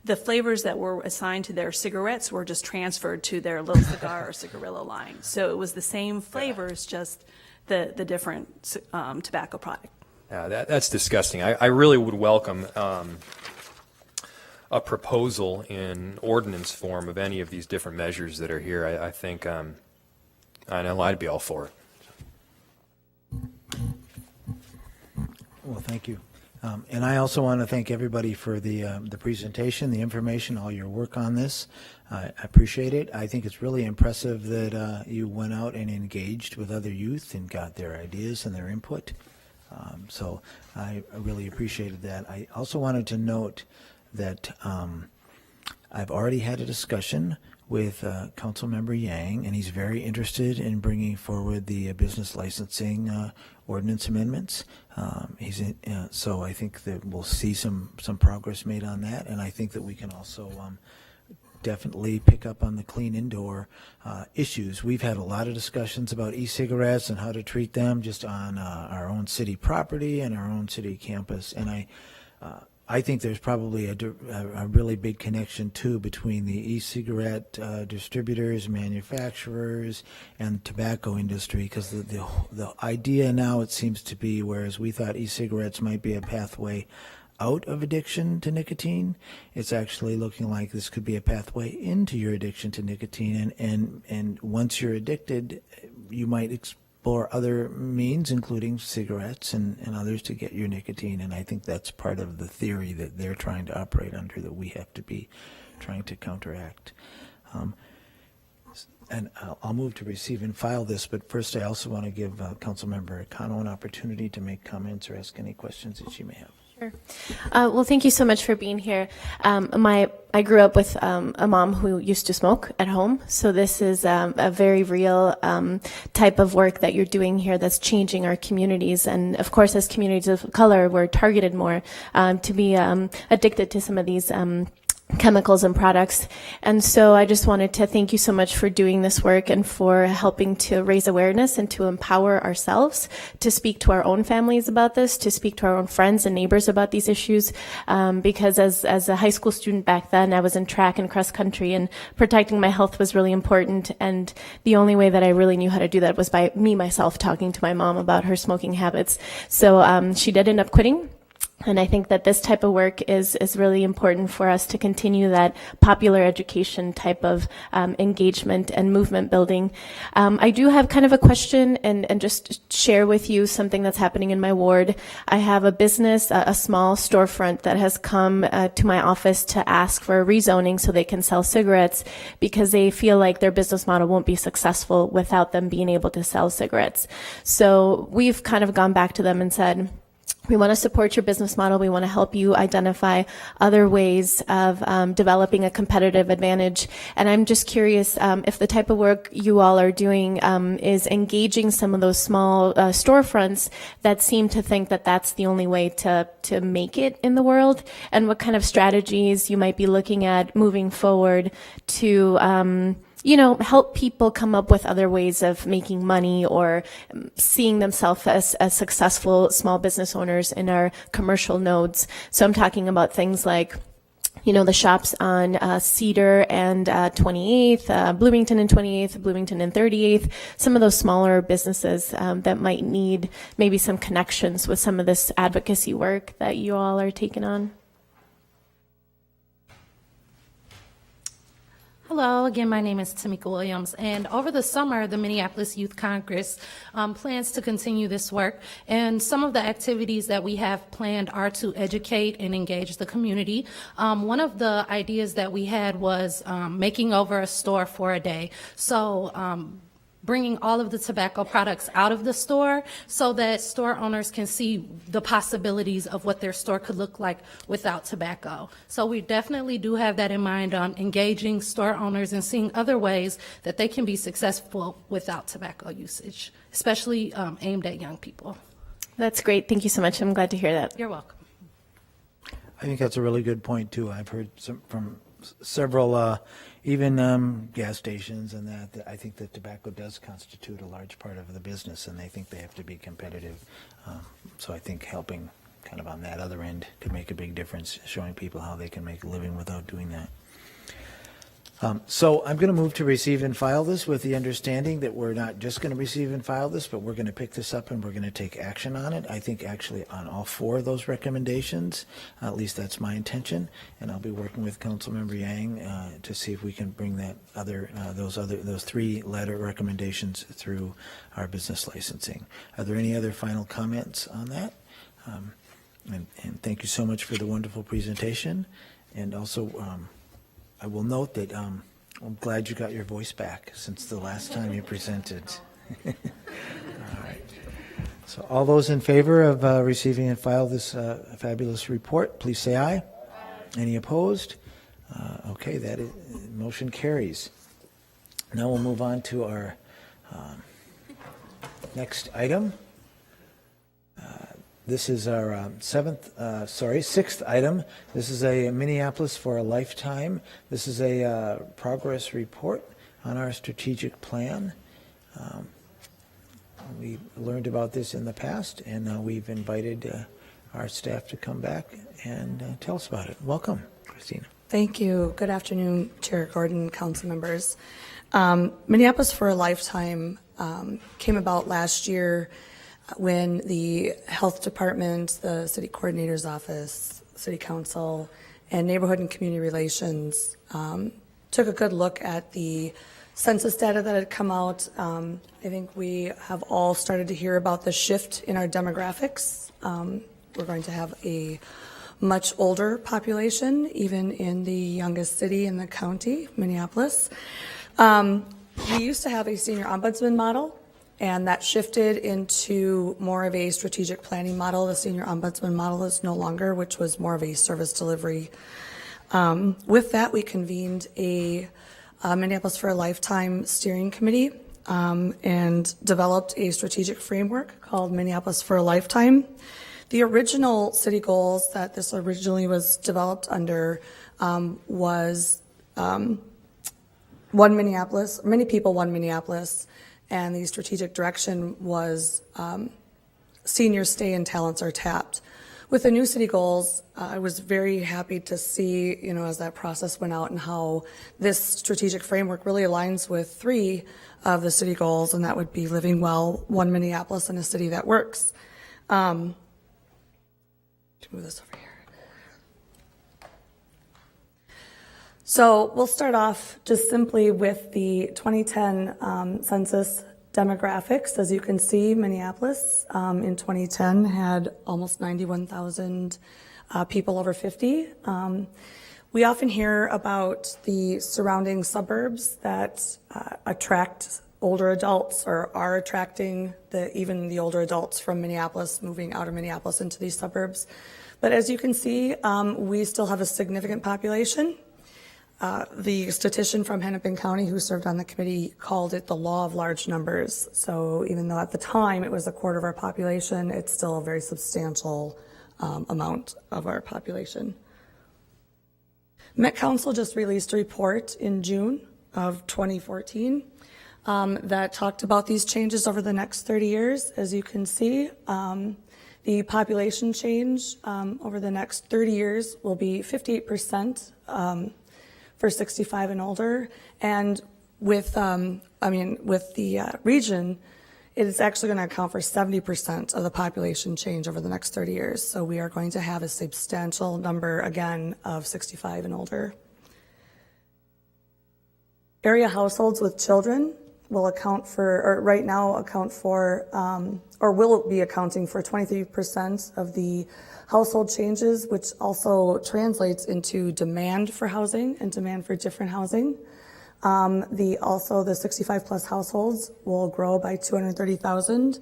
the flavors that were assigned to their cigarettes were just transferred to their little cigar or cigarillo line. So it was the same flavors, just the different tobacco product. Yeah, that's disgusting. I really would welcome a proposal in ordinance form of any of these different measures that are here. I think I know I'd be all for it. Well, thank you. And I also want to thank everybody for the presentation, the information, all your work on this. I appreciate it. I think it's really impressive that you went out and engaged with other youth and got their ideas and their input. So I really appreciated that. I also wanted to note that I've already had a discussion with Councilmember Yang, and he's very interested in bringing forward the business licensing ordinance amendments. So I think that we'll see some progress made on that, and I think that we can also definitely pick up on the clean indoor issues. We've had a lot of discussions about e-cigarettes and how to treat them just on our own city property and our own city campus, and I think there's probably a really big connection, too, between the e-cigarette distributors, manufacturers, and tobacco industry, because the idea now, it seems to be, whereas we thought e-cigarettes might be a pathway out of addiction to nicotine, it's actually looking like this could be a pathway into your addiction to nicotine, and once you're addicted, you might explore other means, including cigarettes and others, to get your nicotine. And I think that's part of the theory that they're trying to operate under, that we have to be trying to counteract. And I'll move to receive and file this, but first I also want to give Councilmember Cano an opportunity to make comments or ask any questions that she may have. Sure. Well, thank you so much for being here. I grew up with a mom who used to smoke at home, so this is a very real type of work that you're doing here that's changing our communities. And of course, as communities of color, we're targeted more to be addicted to some of these chemicals and products. And so I just wanted to thank you so much for doing this work and for helping to raise awareness and to empower ourselves to speak to our own families about this, to speak to our own friends and neighbors about these issues. Because as a high school student back then, I was in track and cross country, and protecting my health was really important. And the only way that I really knew how to do that was by myself talking to my mom about her smoking habits. So she did end up quitting. And I think that this type of work is really important for us to continue that popular education type of engagement and movement building. I do have kind of a question and just share with you something that's happening in my ward. I have a business, a small storefront that has come to my office to ask for a rezoning so they can sell cigarettes, because they feel like their business model won't be successful without them being able to sell cigarettes. So we've kind of gone back to them and said, we want to support your business model. We want to help you identify other ways of developing a competitive advantage. And I'm just curious if the type of work you all are doing is engaging some of those small storefronts that seem to think that that's the only way to make it in the world, and what kind of strategies you might be looking at moving forward to help people come up with other ways of making money or seeing themselves as successful small business owners in our commercial nodes. So I'm talking about things like, the shops on Cedar and 28th, Bloomington and 28th, Bloomington and 38th, some of those smaller businesses that might need maybe some connections with some of this advocacy work that you all are taking on. Hello, again, my name is Tamika Williams, and over the summer, the Minneapolis Youth Congress plans to continue this work, and some of the activities that we have planned are to educate and engage the community. One of the ideas that we had was making over a store for a day. So bringing all of the tobacco products out of the store so that store owners can see the possibilities of what their store could look like without tobacco. So we definitely do have that in mind, engaging store owners and seeing other ways that they can be successful without tobacco usage, especially aimed at young people. That's great. Thank you so much. I'm glad to hear that. You're welcome. I think that's a really good point, too. I've heard from several, even gas stations and that I think that tobacco does constitute a large part of the business, and they think they have to be competitive. So I think helping kind of on that other end could make a big difference, showing people how they can make a living without doing that. So I'm going to move to receive and file this with the understanding that we're not just going to receive and file this, but we're going to pick this up and we're going to take action on it. I think actually on all 4 of those recommendations, at least that's my intention, and I'll be working with Councilmember Yang to see if we can bring that those 3 letter recommendations through our business licensing. Are there any other final comments on that? And thank you so much for the wonderful presentation, and also I will note that I'm glad you got your voice back since the last time you presented. All right. So all those in favor of receiving and file this fabulous report, please say aye. Any opposed? Okay, that is, motion carries. Now we'll move on to our next item. This is our sixth item. This is a Minneapolis for a Lifetime. This is a progress report on our strategic plan. We learned about this in the past, and we've invited our staff to come back and tell us about it. Welcome, Christina. Thank you. Good afternoon, Chair Gordon, council members. Minneapolis for a Lifetime came about last year when the health department, the city coordinator's office, city council, and neighborhood and community relations took a good look at the census data that had come out. I think we have all started to hear about the shift in our demographics. We're going to have a much older population, even in the youngest city in the county, Minneapolis. We used to have a senior ombudsman model, and that shifted into more of a strategic planning model. The senior ombudsman model is no longer, which was more of a service delivery. With that, we convened a Minneapolis for a Lifetime steering committee and developed a strategic framework called Minneapolis for a Lifetime. The original city goals that this originally was developed under was one Minneapolis, many people, one Minneapolis. And the strategic direction was seniors stay and talents are tapped. With the new city goals, I was very happy to see, as that process went out and how this strategic framework really aligns with 3 of the city goals, and that would be living well, one Minneapolis, and a city that works. Move this over here. So we'll start off just simply with the 2010 census demographics. As you can see, Minneapolis in 2010 had almost 91,000 people over 50. We often hear about the surrounding suburbs that attract older adults or are attracting even the older adults from Minneapolis, moving out of Minneapolis into these suburbs. But as you can see, we still have a significant population. The statistician from Hennepin County who served on the committee called it the law of large numbers. So even though at the time it was a quarter of our population, it's still a very substantial amount of our population. Met Council just released a report in June of 2014 that talked about these changes over the next 30 years. As you can see, the population change over the next 30 years will be 58%. For 65 and older, and with the region, it is actually going to account for 70% of the population change over the next 30 years. So we are going to have a substantial number again of 65 and older. Area households with children will account for, or right now account for, or will be accounting for 23% of the household changes, which also translates into demand for housing and demand for different housing. The 65 plus households will grow by 230,000.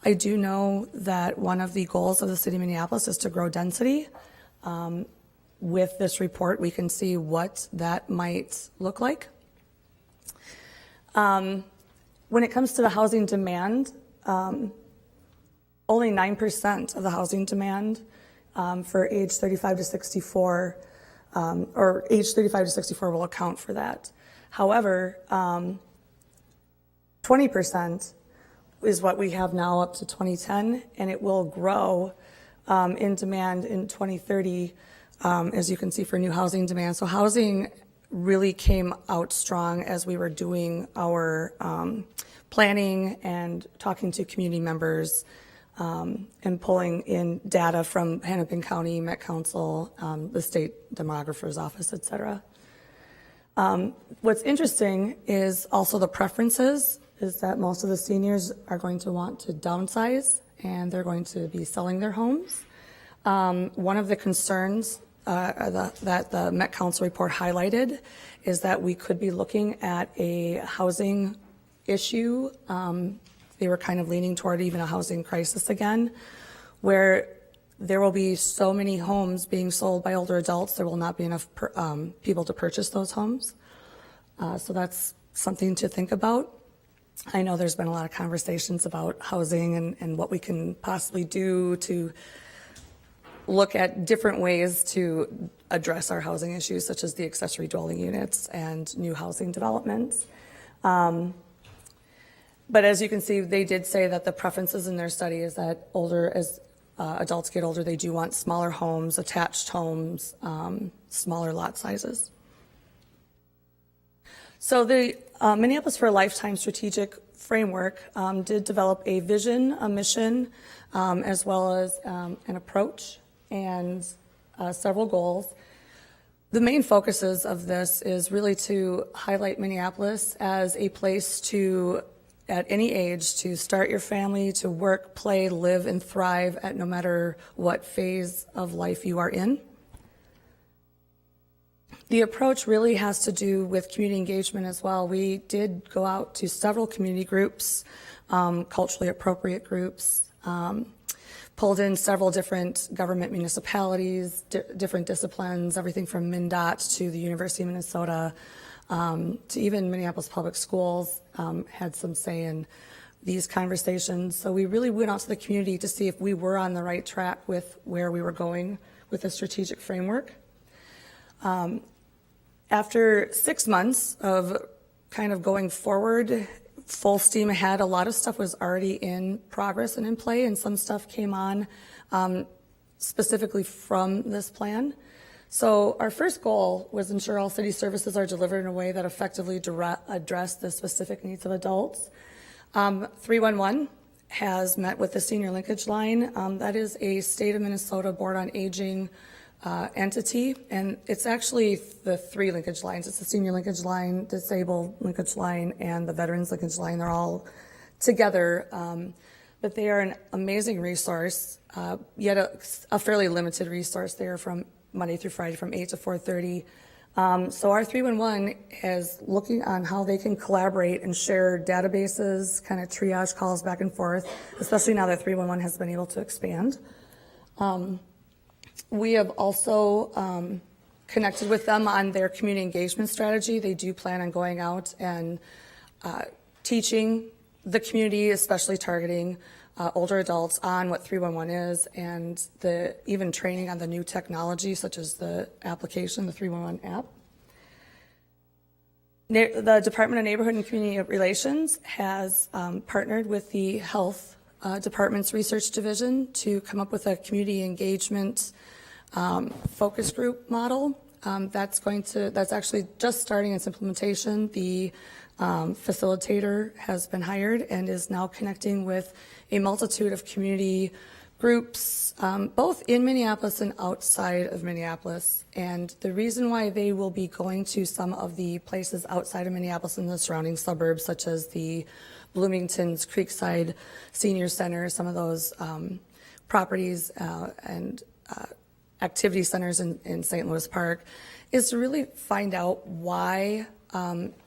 I do know that one of the goals of the city of Minneapolis is to grow density. With this report, we can see what that might look like. When it comes to the housing demand, only 9% of the housing demand for age 35 to 64, or age 35 to 64 will account for that. However, 20% is what we have now up to 2010, and it will grow in demand in 2030, as you can see, for new housing demand. So housing really came out strong as we were doing our planning and talking to community members and pulling in data from Hennepin County, Met Council, the state demographer's office, et cetera. What's interesting is also the preferences, is that most of the seniors are going to want to downsize and they're going to be selling their homes. One of the concerns that the Met Council report highlighted is that we could be looking at a housing issue. They were kind of leaning toward even a housing crisis again, where there will be so many homes being sold by older adults, there will not be enough people to purchase those homes. So that's something to think about. I know there's been a lot of conversations about housing and what we can possibly do to look at different ways to address our housing issues, such as the accessory dwelling units and new housing developments. But as you can see, they did say that the preferences in their study is that as adults get older, they do want smaller homes, attached homes, smaller lot sizes. So the Minneapolis for a Lifetime strategic framework did develop a vision, a mission, as well as an approach and several goals. The main focuses of this is really to highlight Minneapolis as a place to, at any age, to start your family, to work, play, live, and thrive at no matter what phase of life you are in. The approach really has to do with community engagement as well. We did go out to several community groups, culturally appropriate groups, pulled in several different government municipalities, different disciplines, everything from MnDOT to the University of Minnesota, to even Minneapolis Public Schools had some say in these conversations. So we really went out to the community to see if we were on the right track with where we were going with the strategic framework. After 6 months of kind of going forward, full steam ahead, a lot of stuff was already in progress and in play, and some stuff came on specifically from this plan. So our first goal was ensure all city services are delivered in a way that effectively address the specific needs of adults. 311 has met with the Senior Linkage Line. That is a state of Minnesota Board on Aging entity, and it's actually the 3 linkage lines. It's the Senior Linkage Line, Disabled Linkage Line, and the Veterans Linkage Line. They're all together, but they are an amazing resource, yet a fairly limited resource. They are from Monday through Friday from 8 to 4:30. So our 311 is looking on how they can collaborate and share databases, kind of triage calls back and forth, especially now that 311 has been able to expand. We have also connected with them on their community engagement strategy. They do plan on going out and teaching the community, especially targeting older adults, on what 311 is, and even training on the new technology, such as the application, the 311 app. The Department of Neighborhood and Community Relations has partnered with the Health Department's Research Division to come up with a community engagement focus group model. That's actually just starting its implementation. The facilitator has been hired and is now connecting with a multitude of community groups, both in Minneapolis and outside of Minneapolis. And the reason why they will be going to some of the places outside of Minneapolis and the surrounding suburbs, such as the Bloomington's Creekside Senior Center, some of those properties and activity centers in St. Louis Park, is to really find out why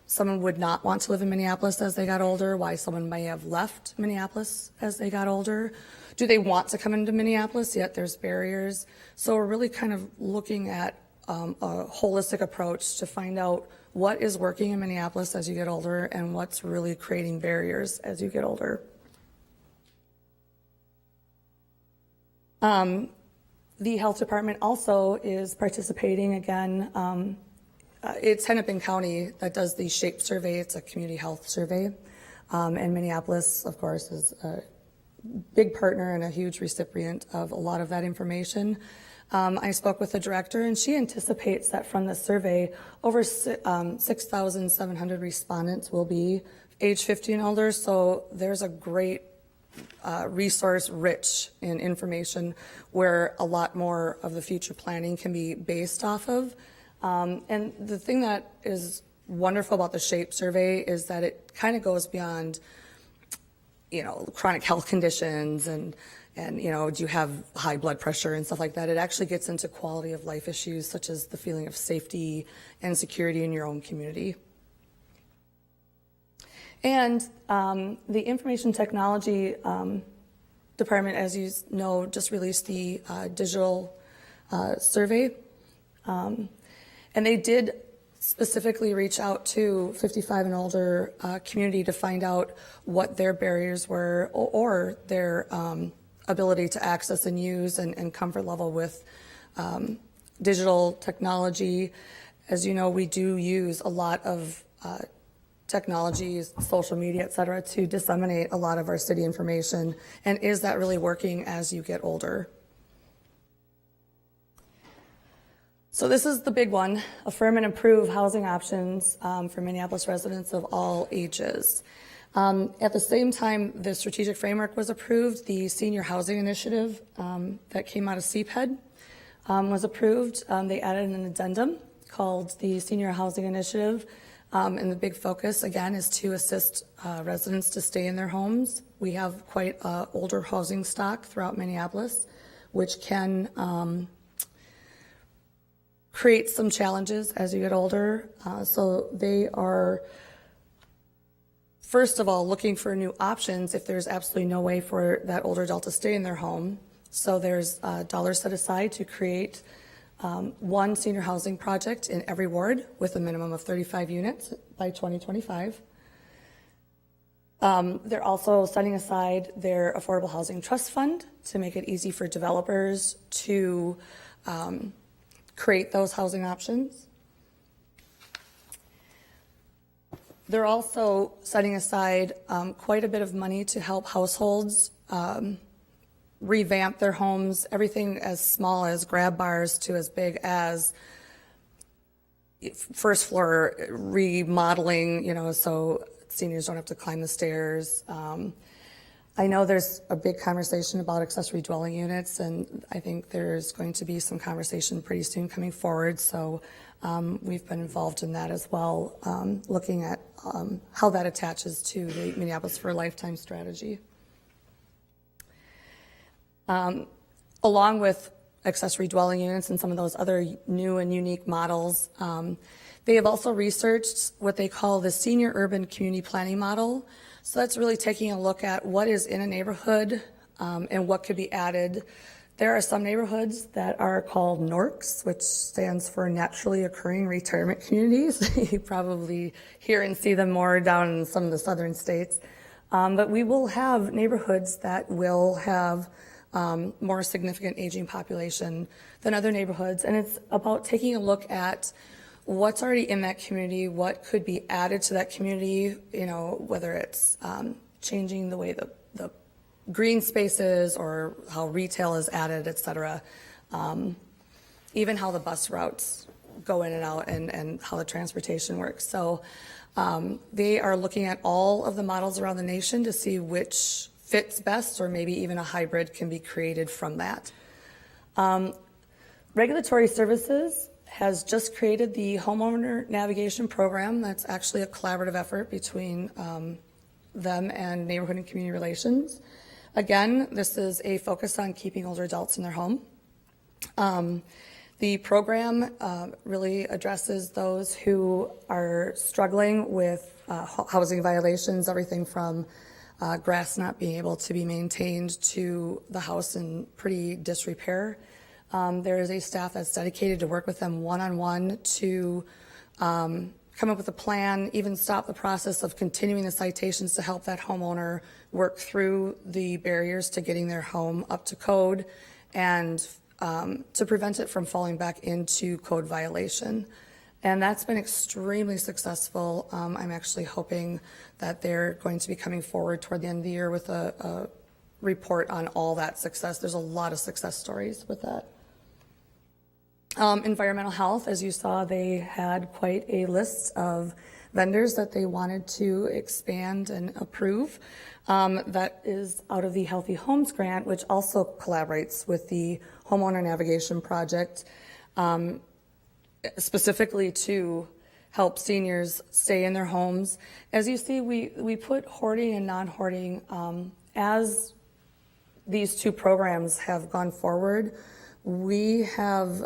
someone would not want to live in Minneapolis as they got older, why someone may have left Minneapolis as they got older. Do they want to come into Minneapolis, yet there's barriers? So we're really kind of looking at a holistic approach to find out what is working in Minneapolis as you get older and what's really creating barriers as you get older. The health department also is participating again. It's Hennepin County that does the SHAPE survey. It's a community health survey. And Minneapolis, of course, is a big partner and a huge recipient of a lot of that information. I spoke with the director, and she anticipates that from the survey, over 6,700 respondents will be age 50 and older. So there's a great resource rich in information where a lot more of the future planning can be based off of. And the thing that is wonderful about the SHAPE survey is that it kind of goes beyond, chronic health conditions and do you have high blood pressure and stuff like that. It actually gets into quality of life issues such as the feeling of safety and security in your own community. And the information technology department, as you know, just released the digital survey. And they did specifically reach out to 55 and older community to find out what their barriers were or their ability to access and use and comfort level with digital technology. As you know, we do use a lot of technologies, social media, et cetera, to disseminate a lot of our city information. And is that really working as you get older? So this is the big one, affirm and improve housing options for Minneapolis residents of all ages. At the same time, the strategic framework was approved. The senior housing initiative that came out of CPED was approved. They added an addendum called the Senior Housing Initiative. And the big focus, again, is to assist residents to stay in their homes. We have quite older housing stock throughout Minneapolis, which can create some challenges as you get older. So they are, first of all, looking for new options if there's absolutely no way for that older adult to stay in their home. So there's dollars set aside to create one senior housing project in every ward with a minimum of 35 units by 2025. They're also setting aside their Affordable Housing Trust Fund to make it easy for developers to create those housing options. They're also setting aside quite a bit of money to help households revamp their homes, everything as small as grab bars to as big as first floor remodeling, so seniors don't have to climb the stairs. I know there's a big conversation about accessory dwelling units, and I think there's going to be some conversation pretty soon coming forward. So we've been involved in that as well, looking at how that attaches to the Minneapolis for a Lifetime strategy. Along with accessory dwelling units and some of those other new and unique models, they have also researched what they call the Senior Urban Community Planning Model. So that's really taking a look at what is in a neighborhood and what could be added. There are some neighborhoods that are called NORCs, which stands for Naturally Occurring Retirement Communities. You probably hear and see them more down in some of the southern states. But we will have neighborhoods that will have more significant aging population than other neighborhoods. And it's about taking a look at what's already in that community, what could be added to that community, whether it's changing the way the green spaces or how retail is added, et cetera. Even how the bus routes go in and out and how the transportation works. So they are looking at all of the models around the nation to see which fits best, or maybe even a hybrid can be created from that. Regulatory Services has just created the Homeowner Navigation Program. That's actually a collaborative effort between them and Neighborhood and Community Relations. Again, this is a focus on keeping older adults in their home. The program really addresses those who are struggling with housing violations, everything from grass not being able to be maintained to the house in pretty disrepair. There is a staff that's dedicated to work with them one-on-one to come up with a plan, even stop the process of continuing the citations to help that homeowner work through the barriers to getting their home up to code and to prevent it from falling back into code violation. And that's been extremely successful. I'm actually hoping that they're going to be coming forward toward the end of the year with a report on all that success. There's a lot of success stories with that. Environmental health, as you saw, they had quite a list of vendors that they wanted to expand and approve. That is out of the Healthy Homes Grant, which also collaborates with the Homeowner Navigation Project, specifically to help seniors stay in their homes. As you see, we put hoarding and non-hoarding. As these two programs have gone forward, we have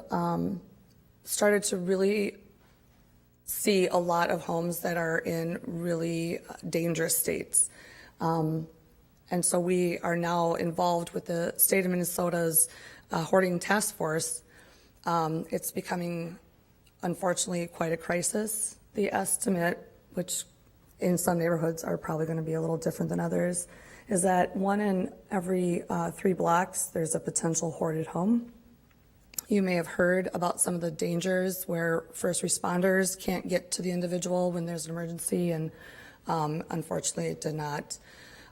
started to really see a lot of homes that are in really dangerous states. And so we are now involved with the state of Minnesota's hoarding task force. It's becoming, unfortunately, quite a crisis. The estimate, which in some neighborhoods are probably going to be a little different than others, is that 1 in every 3 blocks, there's a potential hoarded home. You may have heard about some of the dangers where first responders can't get to the individual when there's an emergency, and unfortunately it did not.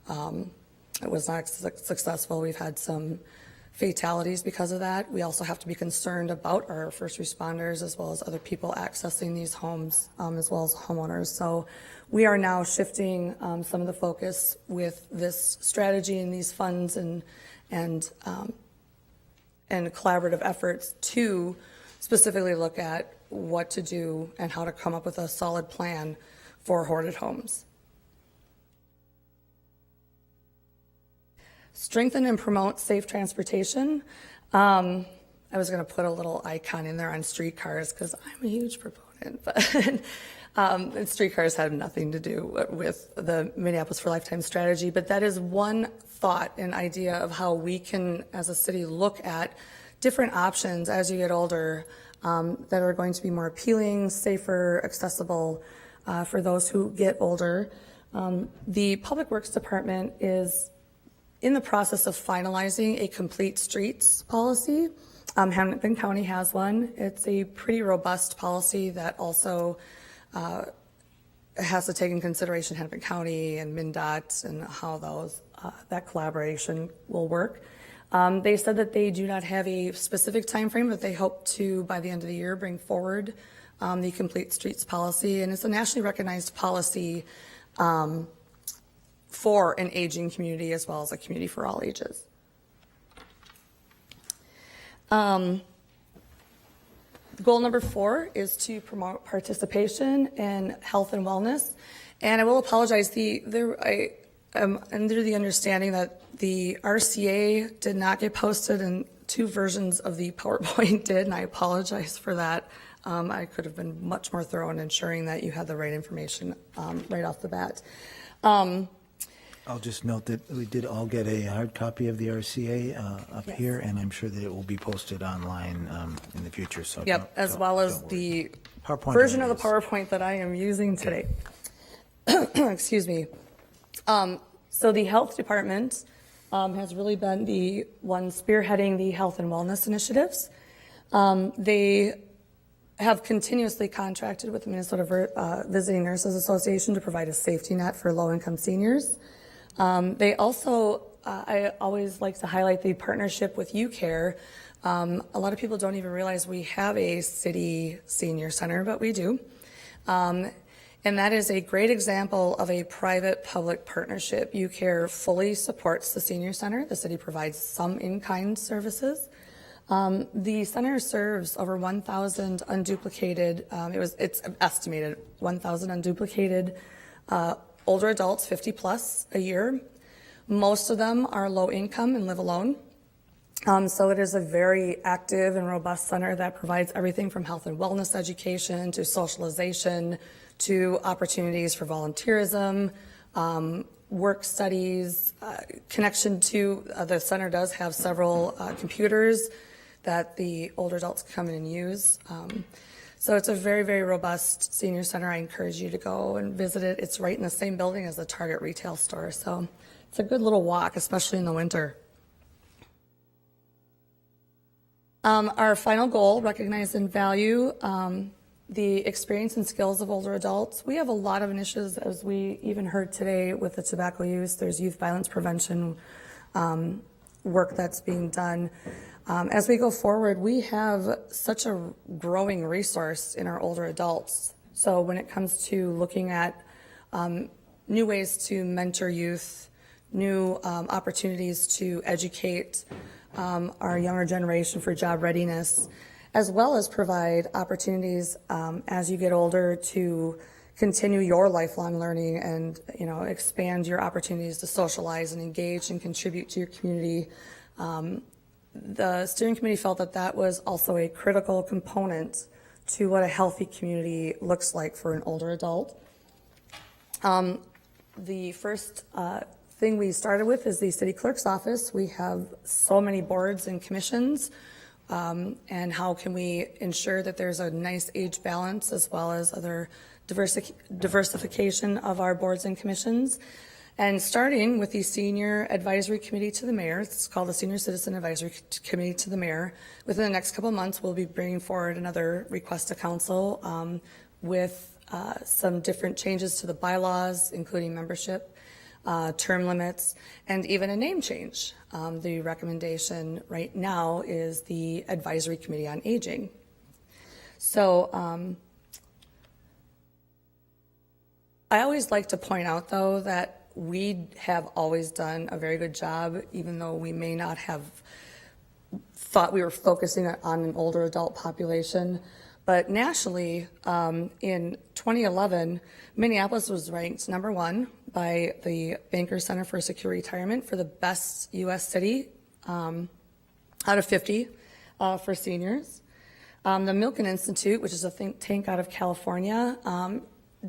It was not successful. We've had some fatalities because of that. We also have to be concerned about our first responders as well as other people accessing these homes, as well as homeowners. So we are now shifting some of the focus with this strategy and these funds and collaborative efforts to specifically look at what to do and how to come up with a solid plan for hoarded homes. Strengthen and promote safe transportation. I was going to put a little icon in there on streetcars because I'm a huge proponent, but streetcars have nothing to do with the Minneapolis for Lifetime strategy, but that is one thought and idea of how we can, as a city, look at different options as you get older that are going to be more appealing, safer, accessible for those who get older. The Public Works Department is in the process of finalizing a complete streets policy. Hennepin County has one. It's a pretty robust policy that also has to take in consideration Hennepin County and MnDOT and how those that collaboration will work. They said that they do not have a specific time frame, but they hope to, by the end of the year, bring forward the complete streets policy. And it's a nationally recognized policy for an aging community as well as a community for all ages. Goal number 4 is to promote participation in health and wellness. And I will apologize, I am under the understanding that the RCA did not get posted and 2 versions of the PowerPoint did, and I apologize for that. I could have been much more thorough in ensuring that you had the right information right off the bat. I'll just note that we did all get a hard copy of the RCA up here, and I'm sure that it will be posted online in the future. So yep, as well as the PowerPoint version of the PowerPoint that I am using today. Excuse me. So the health department has really been the one spearheading the health and wellness initiatives. They have continuously contracted with the Minnesota Visiting Nurses Association to provide a safety net for low-income seniors. They also, I always like to highlight the partnership with UCare. A lot of people don't even realize we have a city senior center, but we do. And that is a great example of a private-public partnership. UCare fully supports the senior center. The city provides some in-kind services. The center serves over 1,000 unduplicated, it's estimated 1,000 unduplicated older adults, 50 plus a year. Most of them are low income and live alone. So it is a very active and robust center that provides everything from health and wellness education to socialization to opportunities for volunteerism, work studies, connection to, the center does have several computers that the older adults come in and use. So it's a very, very robust senior center. I encourage you to go and visit it. It's right in the same building as the Target retail store. So it's a good little walk, especially in the winter. Our final goal, recognize and value the experience and skills of older adults. We have a lot of initiatives, as we even heard today with the tobacco use. There's youth violence prevention work that's being done. As we go forward, we have such a growing resource in our older adults. So when it comes to looking at new ways to mentor youth, new opportunities to educate our younger generation for job readiness, as well as provide opportunities as you get older to continue your lifelong learning and, you know, expand your opportunities to socialize and engage and contribute to your community. The steering committee felt that that was also a critical component to what a healthy community looks like for an older adult. The first thing we started with is the city clerk's office. We have so many boards and commissions, and how can we ensure that there's a nice age balance as well as other diversification of our boards and commissions. And starting with the Senior Advisory Committee to the Mayor, it's called the Senior Citizen Advisory Committee to the Mayor. Within the next couple of months, we'll be bringing forward another request to council with some different changes to the bylaws, including membership, term limits, and even a name change. The recommendation right now is the Advisory Committee on Aging. So I always like to point out, though, that we have always done a very good job, even though we may not have thought we were focusing on an older adult population. But nationally, in 2011, Minneapolis was ranked #1 by the Banker Center for Secure Retirement for the best U.S. city out of 50 for seniors. The Milken Institute, which is a think tank out of California,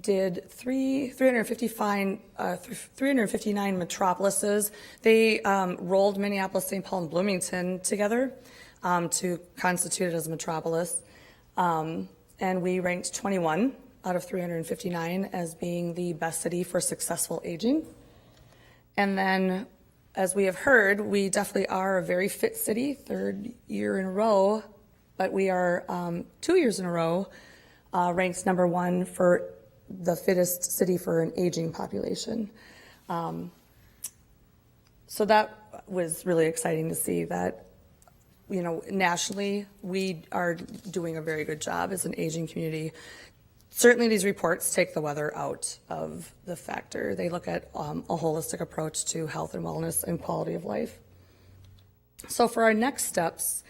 did 359 metropolises. They rolled Minneapolis, St. Paul, and Bloomington together to constitute it as a metropolis. And we ranked 21 out of 359 as being the best city for successful aging. And then, as we have heard, we definitely are a very fit city, third year in a row, but we are 2 years in a row ranked #1 for the fittest city for an aging population. So that was really exciting to see that, you know, nationally, we are doing a very good job as an aging community. Certainly these reports take the weather out of the factor. They look at a holistic approach to health and wellness and quality of life. So for our next steps,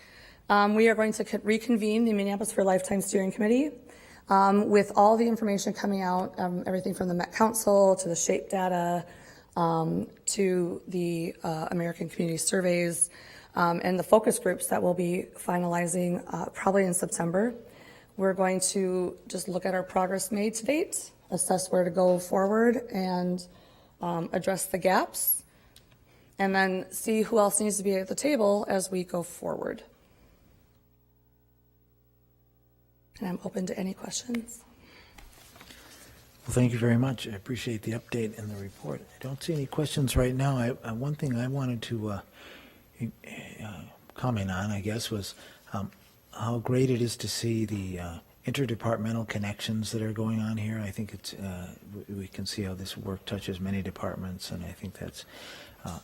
we are going to reconvene the Minneapolis for Lifetime Steering Committee with all the information coming out, everything from the Met Council to the SHAPE data to the American Community Surveys, and the focus groups that we'll be finalizing probably in September. We're going to just look at our progress made to date, assess where to go forward, and address the gaps, and then see who else needs to be at the table as we go forward. And I'm open to any questions. Well, thank you very much. I appreciate the update and the report. I don't see any questions right now. One thing I wanted to comment on, I guess, was how great it is to see the interdepartmental connections that are going on here. I think it's we can see how this work touches many departments, and I think that's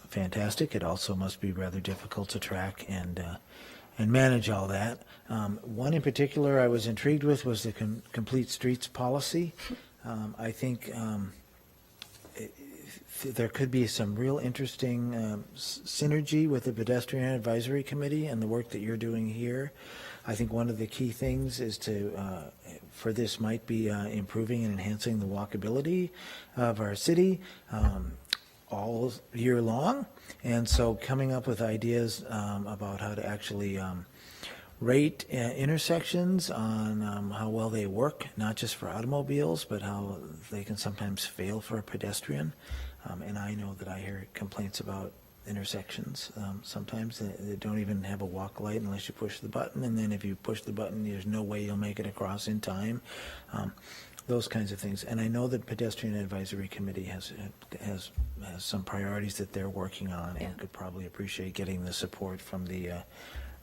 fantastic. It also must be rather difficult to track and manage all that. One in particular I was intrigued with was the Complete Streets policy. I think there could be some real interesting synergy with the Pedestrian Advisory Committee and the work that you're doing here. I think one of the key things is for this might be improving and enhancing the walkability of our city all year long. And so coming up with ideas about how to actually rate intersections on how well they work, not just for automobiles, but how they can sometimes fail for a pedestrian. And I know that I hear complaints about intersections. Sometimes they don't even have a walk light unless you push the button, and then if you push the button, there's no way you'll make it across in time. Those kinds of things. And I know that Pedestrian Advisory Committee has some priorities that they're working on, and could probably appreciate getting the support from the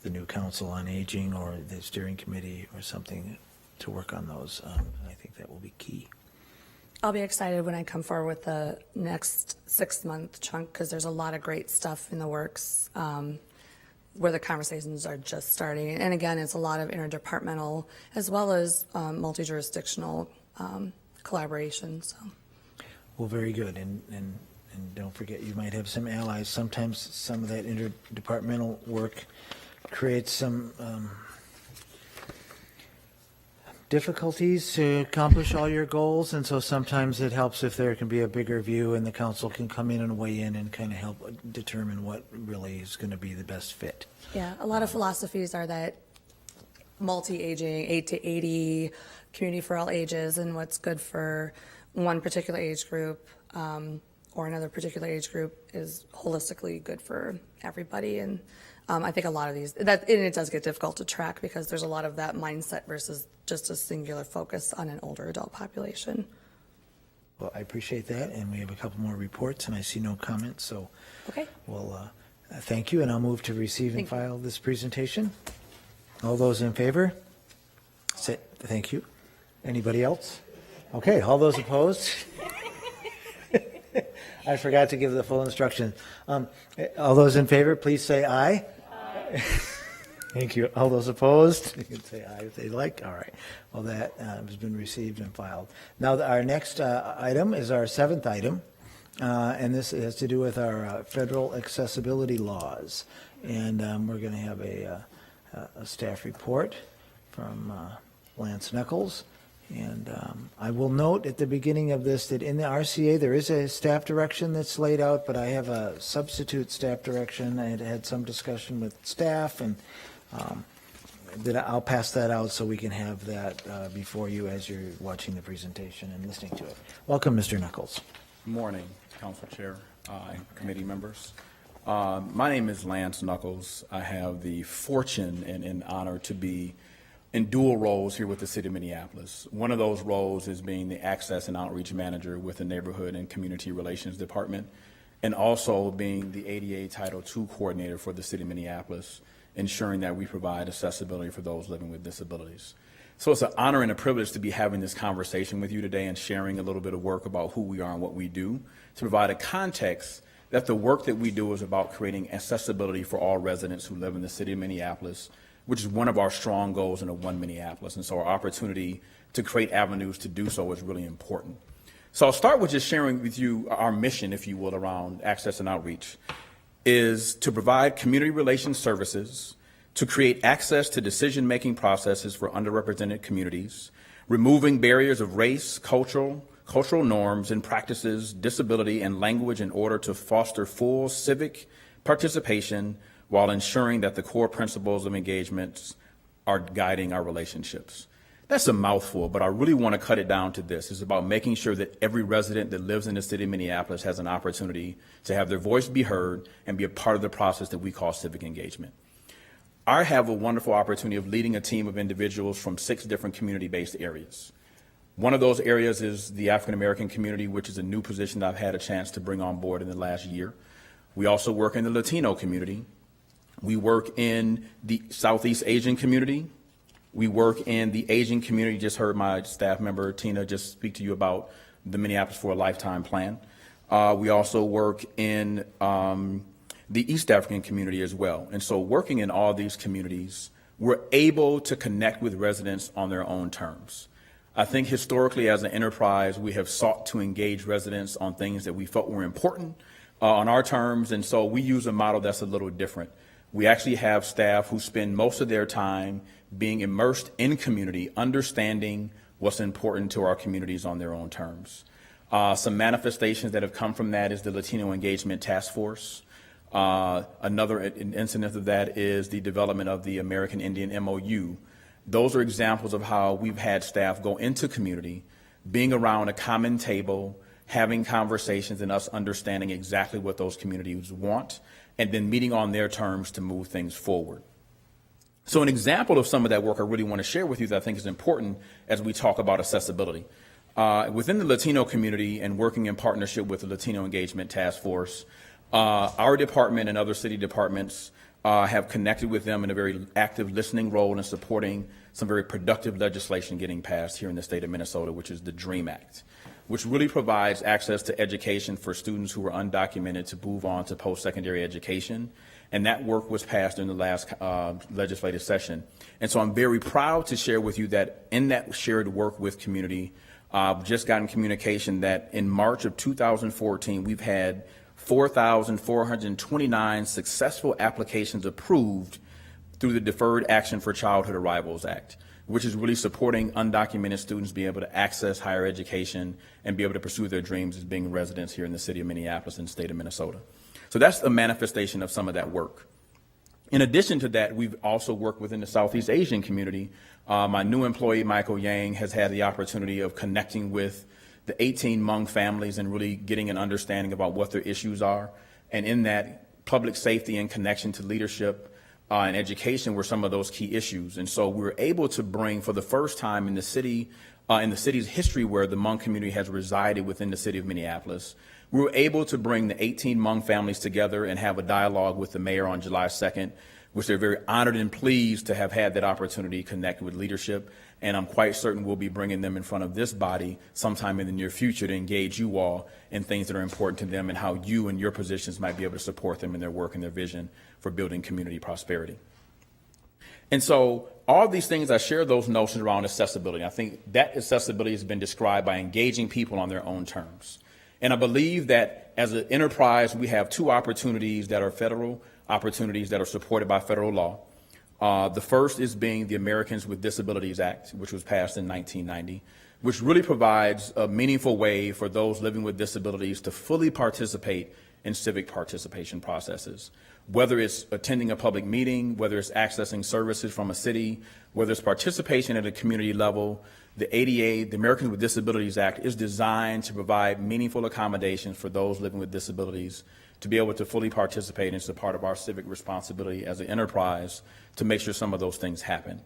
new Council on Aging or the steering committee or something to work on those. I think that will be key. I'll be excited when I come forward with the next 6-month chunk, because there's a lot of great stuff in the works where the conversations are just starting. And again, it's a lot of interdepartmental as well as multi-jurisdictional collaboration. So. Well, very good. And don't forget, you might have some allies. Sometimes some of that interdepartmental work creates some difficulties to accomplish all your goals, and so sometimes it helps if there can be a bigger view and the council can come in and weigh in and kind of help determine what really is going to be the best fit. Yeah, a lot of philosophies are that multi-aging, 8 to 80, community for all ages, and what's good for one particular age group or another particular age group is holistically good for everybody. And I think a lot of these, and it does get difficult to track because there's a lot of that mindset versus just a singular focus on an older adult population. Well, I appreciate that, and we have a couple more reports, and I see no comments, so okay. Well, thank you, and I'll move to receive and file this presentation. All those in favor? Thank you. Anybody else? Okay, all those opposed? I forgot to give the full instruction. All those in favor, please say aye. Aye. Thank you. All those opposed? You can say aye if they like. All right. Well, that has been received and filed. Now, our next item is our 7th item, and this has to do with our federal accessibility laws. And we're going to have a staff report from Lance Knuckles. And I will note at the beginning of this that in the RCA there is a staff direction that's laid out, but I have a substitute staff direction. I had some discussion with staff, and I'll pass that out so we can have that before you as you're watching the presentation and listening to it. Welcome, Mr. Knuckles. Good morning, Council Chair and committee members. My name is Lance Knuckles. I have the fortune and honor to be in dual roles here with the City of Minneapolis. One of those roles is being the Access and Outreach Manager with the Neighborhood and Community Relations Department, and also being the ADA Title II Coordinator for the City of Minneapolis, ensuring that we provide accessibility for those living with disabilities. So it's an honor and a privilege to be having this conversation with you today and sharing a little bit of work about who we are and what we do, to provide a context that the work that we do is about creating accessibility for all residents who live in the City of Minneapolis, which is one of our strong goals in the One Minneapolis. And so our opportunity to create avenues to do so is really important. So I'll start with just sharing with you our mission, if you will, around access and outreach, is to provide community relations services, to create access to decision-making processes for underrepresented communities, removing barriers of race, cultural norms and practices, disability, and language in order to foster full civic participation while ensuring that the core principles of engagements are guiding our relationships. That's a mouthful, but I really want to cut it down to this. It's about making sure that every resident that lives in the City of Minneapolis has an opportunity to have their voice be heard and be a part of the process that we call civic engagement. I have a wonderful opportunity of leading a team of individuals from 6 different community-based areas. One of those areas is the African-American community, which is a new position that I've had a chance to bring on board in the last year. We also work in the Latino community. We work in the Southeast Asian community. We work in the Asian community. Just heard my staff member, Tina, just speak to you about the Minneapolis for a Lifetime plan. We also work in the East African community as well. And so working in all these communities, we're able to connect with residents on their own terms. I think historically as an enterprise, we have sought to engage residents on things that we felt were important on our terms, and so we use a model that's a little different. We actually have staff who spend most of their time being immersed in community, understanding what's important to our communities on their own terms. Some manifestations that have come from that is the Latino Engagement Task Force. Another incident of that is the development of the American Indian MOU. Those are examples of how we've had staff go into community, being around a common table, having conversations, and us understanding exactly what those communities want, and then meeting on their terms to move things forward. So an example of some of that work I really want to share with you that I think is important as we talk about accessibility. Within the Latino community and working in partnership with the Latino Engagement Task Force, our department and other city departments have connected with them in a very active listening role in supporting some very productive legislation getting passed here in the state of Minnesota, which is the DREAM Act, which really provides access to education for students who are undocumented to move on to post-secondary education. And that work was passed in the last legislative session. And so I'm very proud to share with you that in that shared work with community, just gotten communication that in March of 2014, we've had 4,429 successful applications approved through the Deferred Action for Childhood Arrivals Act, which is really supporting undocumented students be able to access higher education and be able to pursue their dreams as being residents here in the city of Minneapolis and state of Minnesota. So that's a manifestation of some of that work. In addition to that, we've also worked within the Southeast Asian community. My new employee, Michael Yang, has had the opportunity of connecting with the 18 Hmong families and really getting an understanding about what their issues are. And in that, public safety and connection to leadership and education were some of those key issues. And so we were able to bring, for the first time in the city's history where the Hmong community has resided within the city of Minneapolis, we were able to bring the 18 Hmong families together and have a dialogue with the mayor on July 2nd, which they're very honored and pleased to have had that opportunity to connect with leadership. And I'm quite certain we'll be bringing them in front of this body sometime in the near future to engage you all in things that are important to them and how you and your positions might be able to support them in their work and their vision for building community prosperity. And so all of these things, I share those notions around accessibility. I think that accessibility has been described by engaging people on their own terms. And I believe that as an enterprise, we have two opportunities that are federal opportunities that are supported by federal law. The first is being the Americans with Disabilities Act, which was passed in 1990, which really provides a meaningful way for those living with disabilities to fully participate in civic participation processes. Whether it's attending a public meeting, whether it's accessing services from a city, whether it's participation at a community level, the ADA, the Americans with Disabilities Act, is designed to provide meaningful accommodations for those living with disabilities to be able to fully participate. And it's a part of our civic responsibility as an enterprise to make sure some of those things happen.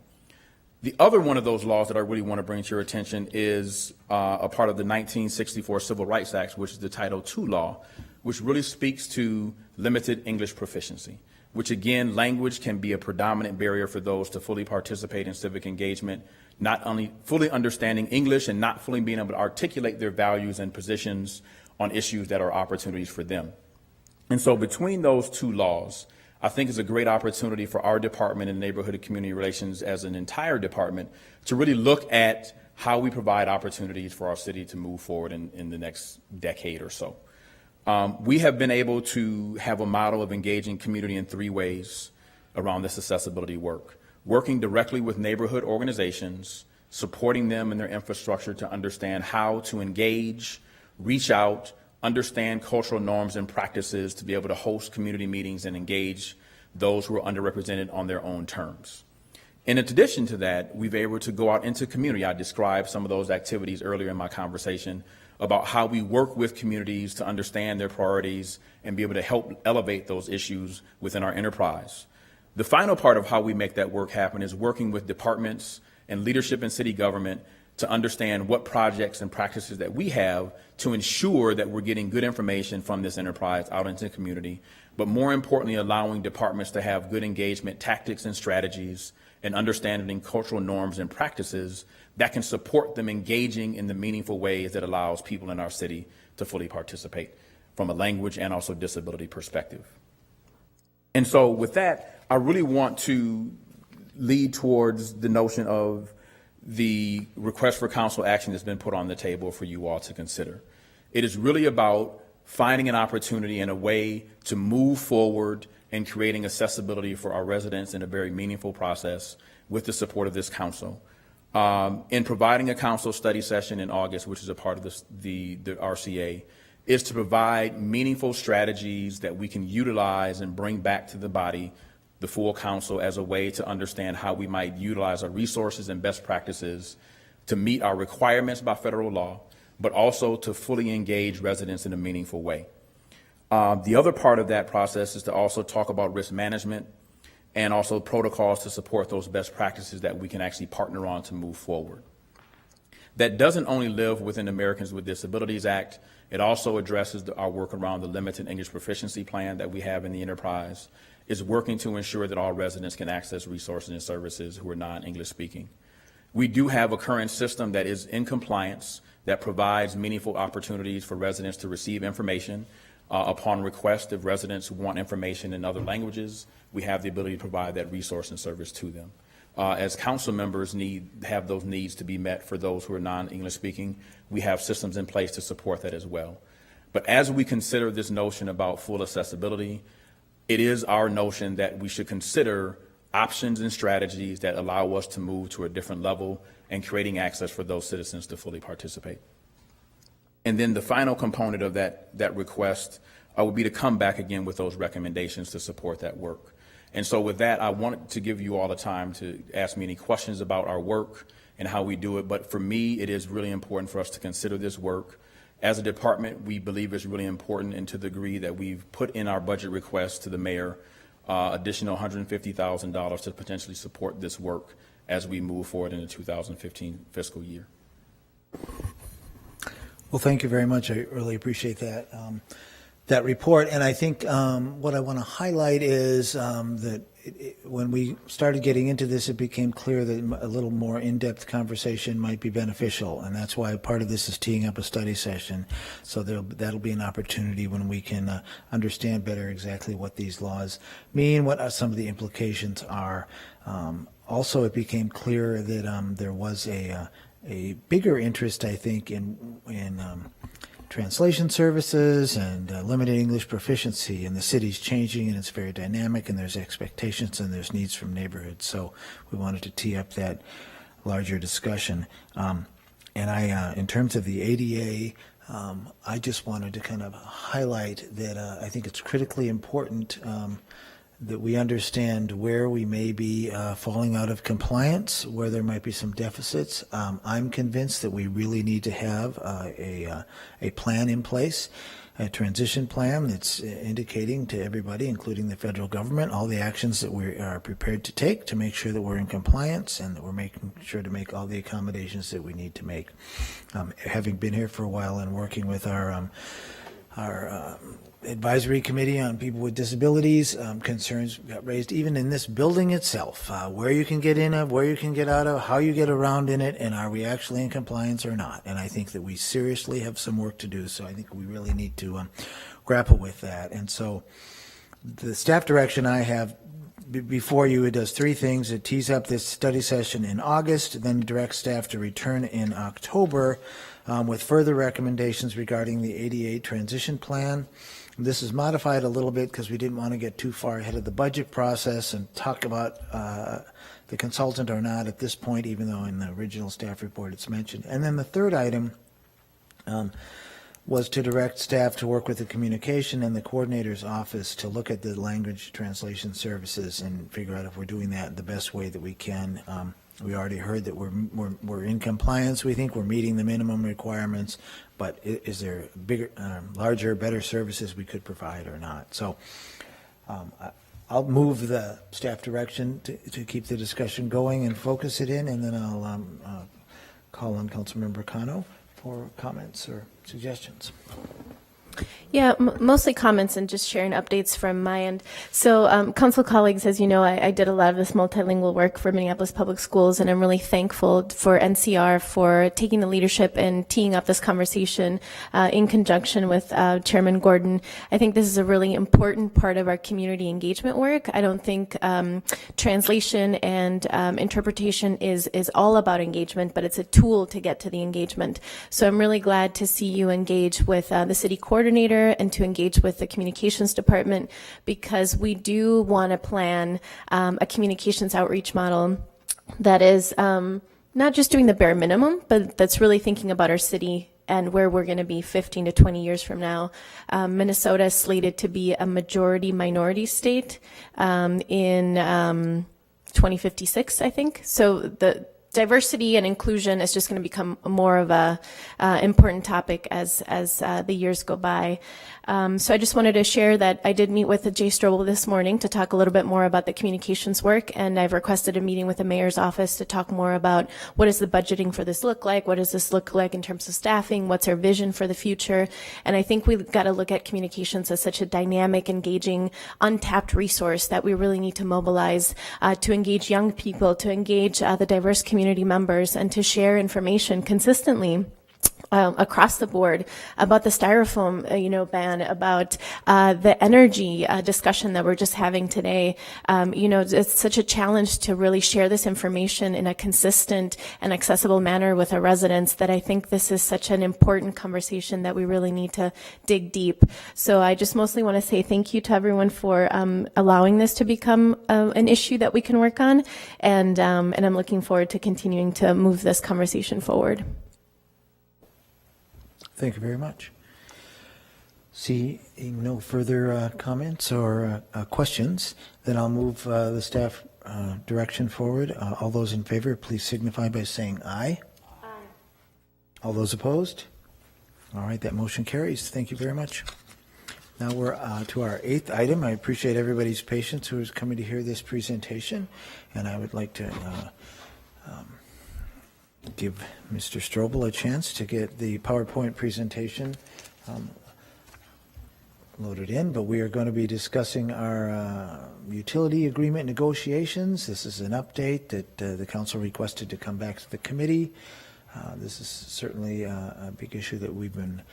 The other one of those laws that I really want to bring to your attention is a part of the 1964 Civil Rights Act, which is the Title II law, which really speaks to limited English proficiency, which again, language can be a predominant barrier for those to fully participate in civic engagement, not only fully understanding English and not fully being able to articulate their values and positions on issues that are opportunities for them. And so between those two laws, I think is a great opportunity for our department in neighborhood and community relations as an entire department to really look at how we provide opportunities for our city to move forward in the next decade or so. We have been able to have a model of engaging community in three ways around this accessibility work. Working directly with neighborhood organizations, supporting them in their infrastructure to understand how to engage, reach out, understand cultural norms and practices to be able to host community meetings and engage those who are underrepresented on their own terms. In addition to that, we've been able to go out into community. I described some of those activities earlier in my conversation about how we work with communities to understand their priorities and be able to help elevate those issues within our enterprise. The final part of how we make that work happen is working with departments and leadership in city government to understand what projects and practices that we have to ensure that we're getting good information from this enterprise out into the community, but more importantly, allowing departments to have good engagement tactics and strategies and understanding cultural norms and practices that can support them engaging in the meaningful ways that allows people in our city to fully participate from a language and also disability perspective. And so with that, I really want to lead towards the notion of the request for council action that's been put on the table for you all to consider. It is really about finding an opportunity and a way to move forward and creating accessibility for our residents in a very meaningful process with the support of this council. In providing a council study session in August, which is a part of the RCA, is to provide meaningful strategies that we can utilize and bring back to the body, the full council, as a way to understand how we might utilize our resources and best practices to meet our requirements by federal law, but also to fully engage residents in a meaningful way. The other part of that process is to also talk about risk management and also protocols to support those best practices that we can actually partner on to move forward. That doesn't only live within the Americans with Disabilities Act, it also addresses our work around the limited English proficiency plan that we have in the enterprise. Is working to ensure that all residents can access resources and services who are non-English speaking. We do have a current system that is in compliance that provides meaningful opportunities for residents to receive information upon request. If residents want information in other languages, we have the ability to provide that resource and service to them. As council members have those needs to be met for those who are non-English speaking, we have systems in place to support that as well. But as we consider this notion about full accessibility, it is our notion that we should consider options and strategies that allow us to move to a different level and creating access for those citizens to fully participate. And then the final component of that request would be to come back again with those recommendations to support that work. And so with that, I wanted to give you all the time to ask me any questions about our work and how we do it. But for me, it is really important for us to consider this work. As a department, we believe it's really important, and to the degree that we've put in our budget request to the mayor additional $150,000 to potentially support this work as we move forward in the 2015 fiscal year. Well, thank you very much. I really appreciate that that report. And I think what I want to highlight is that when we started getting into this, it became clear that a little more in-depth conversation might be beneficial. And that's why part of this is teeing up a study session. So that'll be an opportunity when we can understand better exactly what these laws mean, what some of the implications are. Also, it became clear that there was a bigger interest, I think, in translation services and limited English proficiency. And the city's changing, and it's very dynamic, and there's expectations and there's needs from neighborhoods. So we wanted to tee up that larger discussion. And in terms of the ADA, I just wanted to kind of highlight that I think it's critically important that we understand where we may be falling out of compliance, where there might be some deficits. I'm convinced that we really need to have a plan in place, a transition plan that's indicating to everybody, including the federal government, all the actions that we are prepared to take to make sure that we're in compliance and that we're making sure to make all the accommodations that we need to make. Having been here for a while and working with our advisory committee on people with disabilities, concerns got raised even in this building itself, where you can get in of, where you can get out of, how you get around in it, and are we actually in compliance or not? And I think that we seriously have some work to do, so I think we really need to grapple with that. And so the staff direction I have before you, it does three things. It tees up this study session in August, then directs staff to return in October with further recommendations regarding the ADA transition plan. This is modified a little bit because we didn't want to get too far ahead of the budget process and talk about the consultant or not at this point, even though in the original staff report it's mentioned. And then the third item was to direct staff to work with the communication and the coordinator's office to look at the language translation services and figure out if we're doing that the best way that we can. We already heard that we're in compliance. We think we're meeting the minimum requirements, but is there bigger, larger, better services we could provide or not? So I'll move the staff direction to keep the discussion going and focus it in, and then I'll call on Councilmember Cano for comments or suggestions. Yeah, mostly comments and just sharing updates from my end. So, council colleagues, as you know, I did a lot of this multilingual work for Minneapolis Public Schools, and I'm really thankful for NCR for taking the leadership and teeing up this conversation in conjunction with Chairman Gordon. I think this is a really important part of our community engagement work. I don't think translation and interpretation is all about engagement, but it's a tool to get to the engagement. So I'm really glad to see you engage with the city coordinator and to engage with the communications department, because we do want to plan a communications outreach model that is not just doing the bare minimum, but that's really thinking about our city and where we're going to be 15 to 20 years from now. Minnesota is slated to be a majority minority state in 2056, I think. So the diversity and inclusion is just going to become more of a important topic as the years go by. So I just wanted to share that I did meet with Jay Strobel this morning to talk a little bit more about the communications work, and I've requested a meeting with the mayor's office to talk more about what does the budgeting for this look like, what does this look like in terms of staffing, what's our vision for the future. And I think we've got to look at communications as such a dynamic, engaging, untapped resource that we really need to mobilize to engage young people, to engage the diverse community members, and to share information consistently across the board about the styrofoam, ban, about the energy discussion that we're just having today. It's such a challenge to really share this information in a consistent and accessible manner with our residents that I think this is such an important conversation that we really need to dig deep. So I just mostly want to say thank you to everyone for allowing this to become an issue that we can work on, and I'm looking forward to continuing to move this conversation forward. Thank you very much. Seeing no further comments or questions, then I'll move the staff direction forward. All those in favor, please signify by saying aye. Aye. All those opposed? All right, that motion carries. Thank you very much. Now we're to our 8th item. I appreciate everybody's patience who is coming to hear this presentation, and I would like to give Mr. Strobel a chance to get the PowerPoint presentation loaded in, but we are going to be discussing our utility agreement negotiations. This is an update that the council requested to come back to the committee. This is certainly a big issue that we've been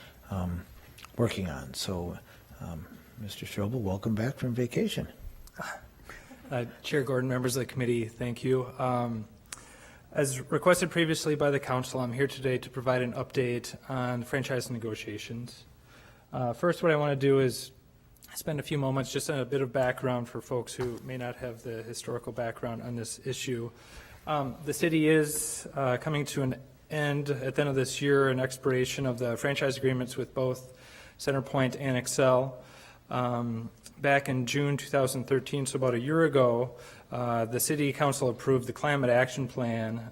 working on. So, Mr. Strobel, welcome back from vacation. Chair Gordon, members of the committee, thank you. As requested previously by the council, I'm here today to provide an update on franchise negotiations. First, what I want to do is spend a few moments just on a bit of background for folks who may not have the historical background on this issue. The city is coming to an end at the end of this year, an expiration of the franchise agreements with both CenterPoint and Xcel. Back in June 2013, so about a year ago, the City Council approved the Climate Action Plan,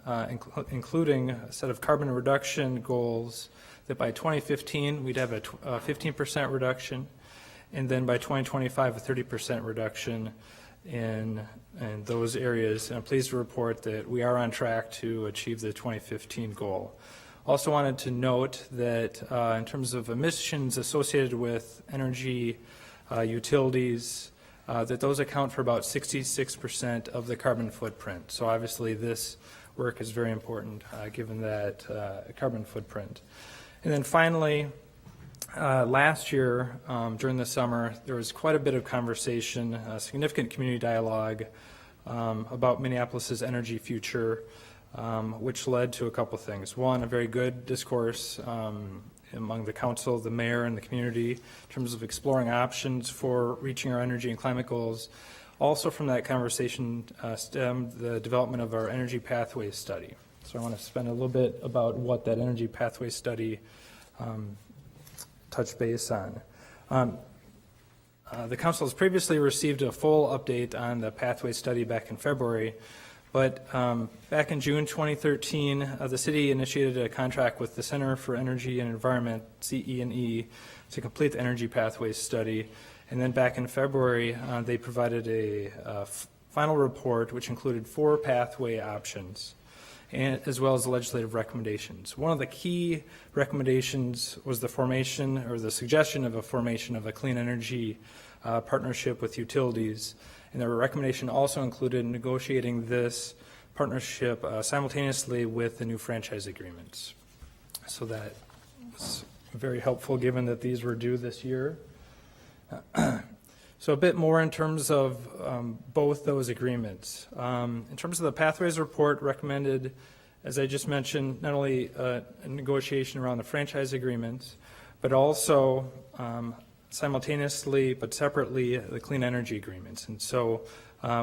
including a set of carbon reduction goals that by 2015 we'd have a 15% reduction, and then by 2025 a 30% reduction in those areas. And I'm pleased to report that we are on track to achieve the 2015 goal. Also wanted to note that in terms of emissions associated with energy utilities, that those account for about 66% of the carbon footprint. So obviously this work is very important given that carbon footprint. And then finally, last year during the summer, there was quite a bit of conversation, significant community dialogue about Minneapolis's energy future, which led to a couple things. One, a very good discourse among the council, the mayor, and the community in terms of exploring options for reaching our energy and climate goals. Also from that conversation stemmed the development of our energy pathway study. So I want to spend a little bit about what that energy pathway study touched base on. The council has previously received a full update on the pathway study back in February, but back in June 2013, the city initiated a contract with the Center for Energy and Environment, CE&E, to complete the energy pathways study. And then back in February, they provided a final report which included 4 pathway options. and as well as the legislative recommendations. One of the key recommendations was the formation or the suggestion of a formation of a clean energy partnership with utilities. And the recommendation also included negotiating this partnership simultaneously with the new franchise agreements. So that was very helpful given that these were due this year. So a bit more in terms of both those agreements. In terms of the Pathways Report recommended, as I just mentioned, not only a negotiation around the franchise agreements, but also simultaneously but separately the clean energy agreements. And so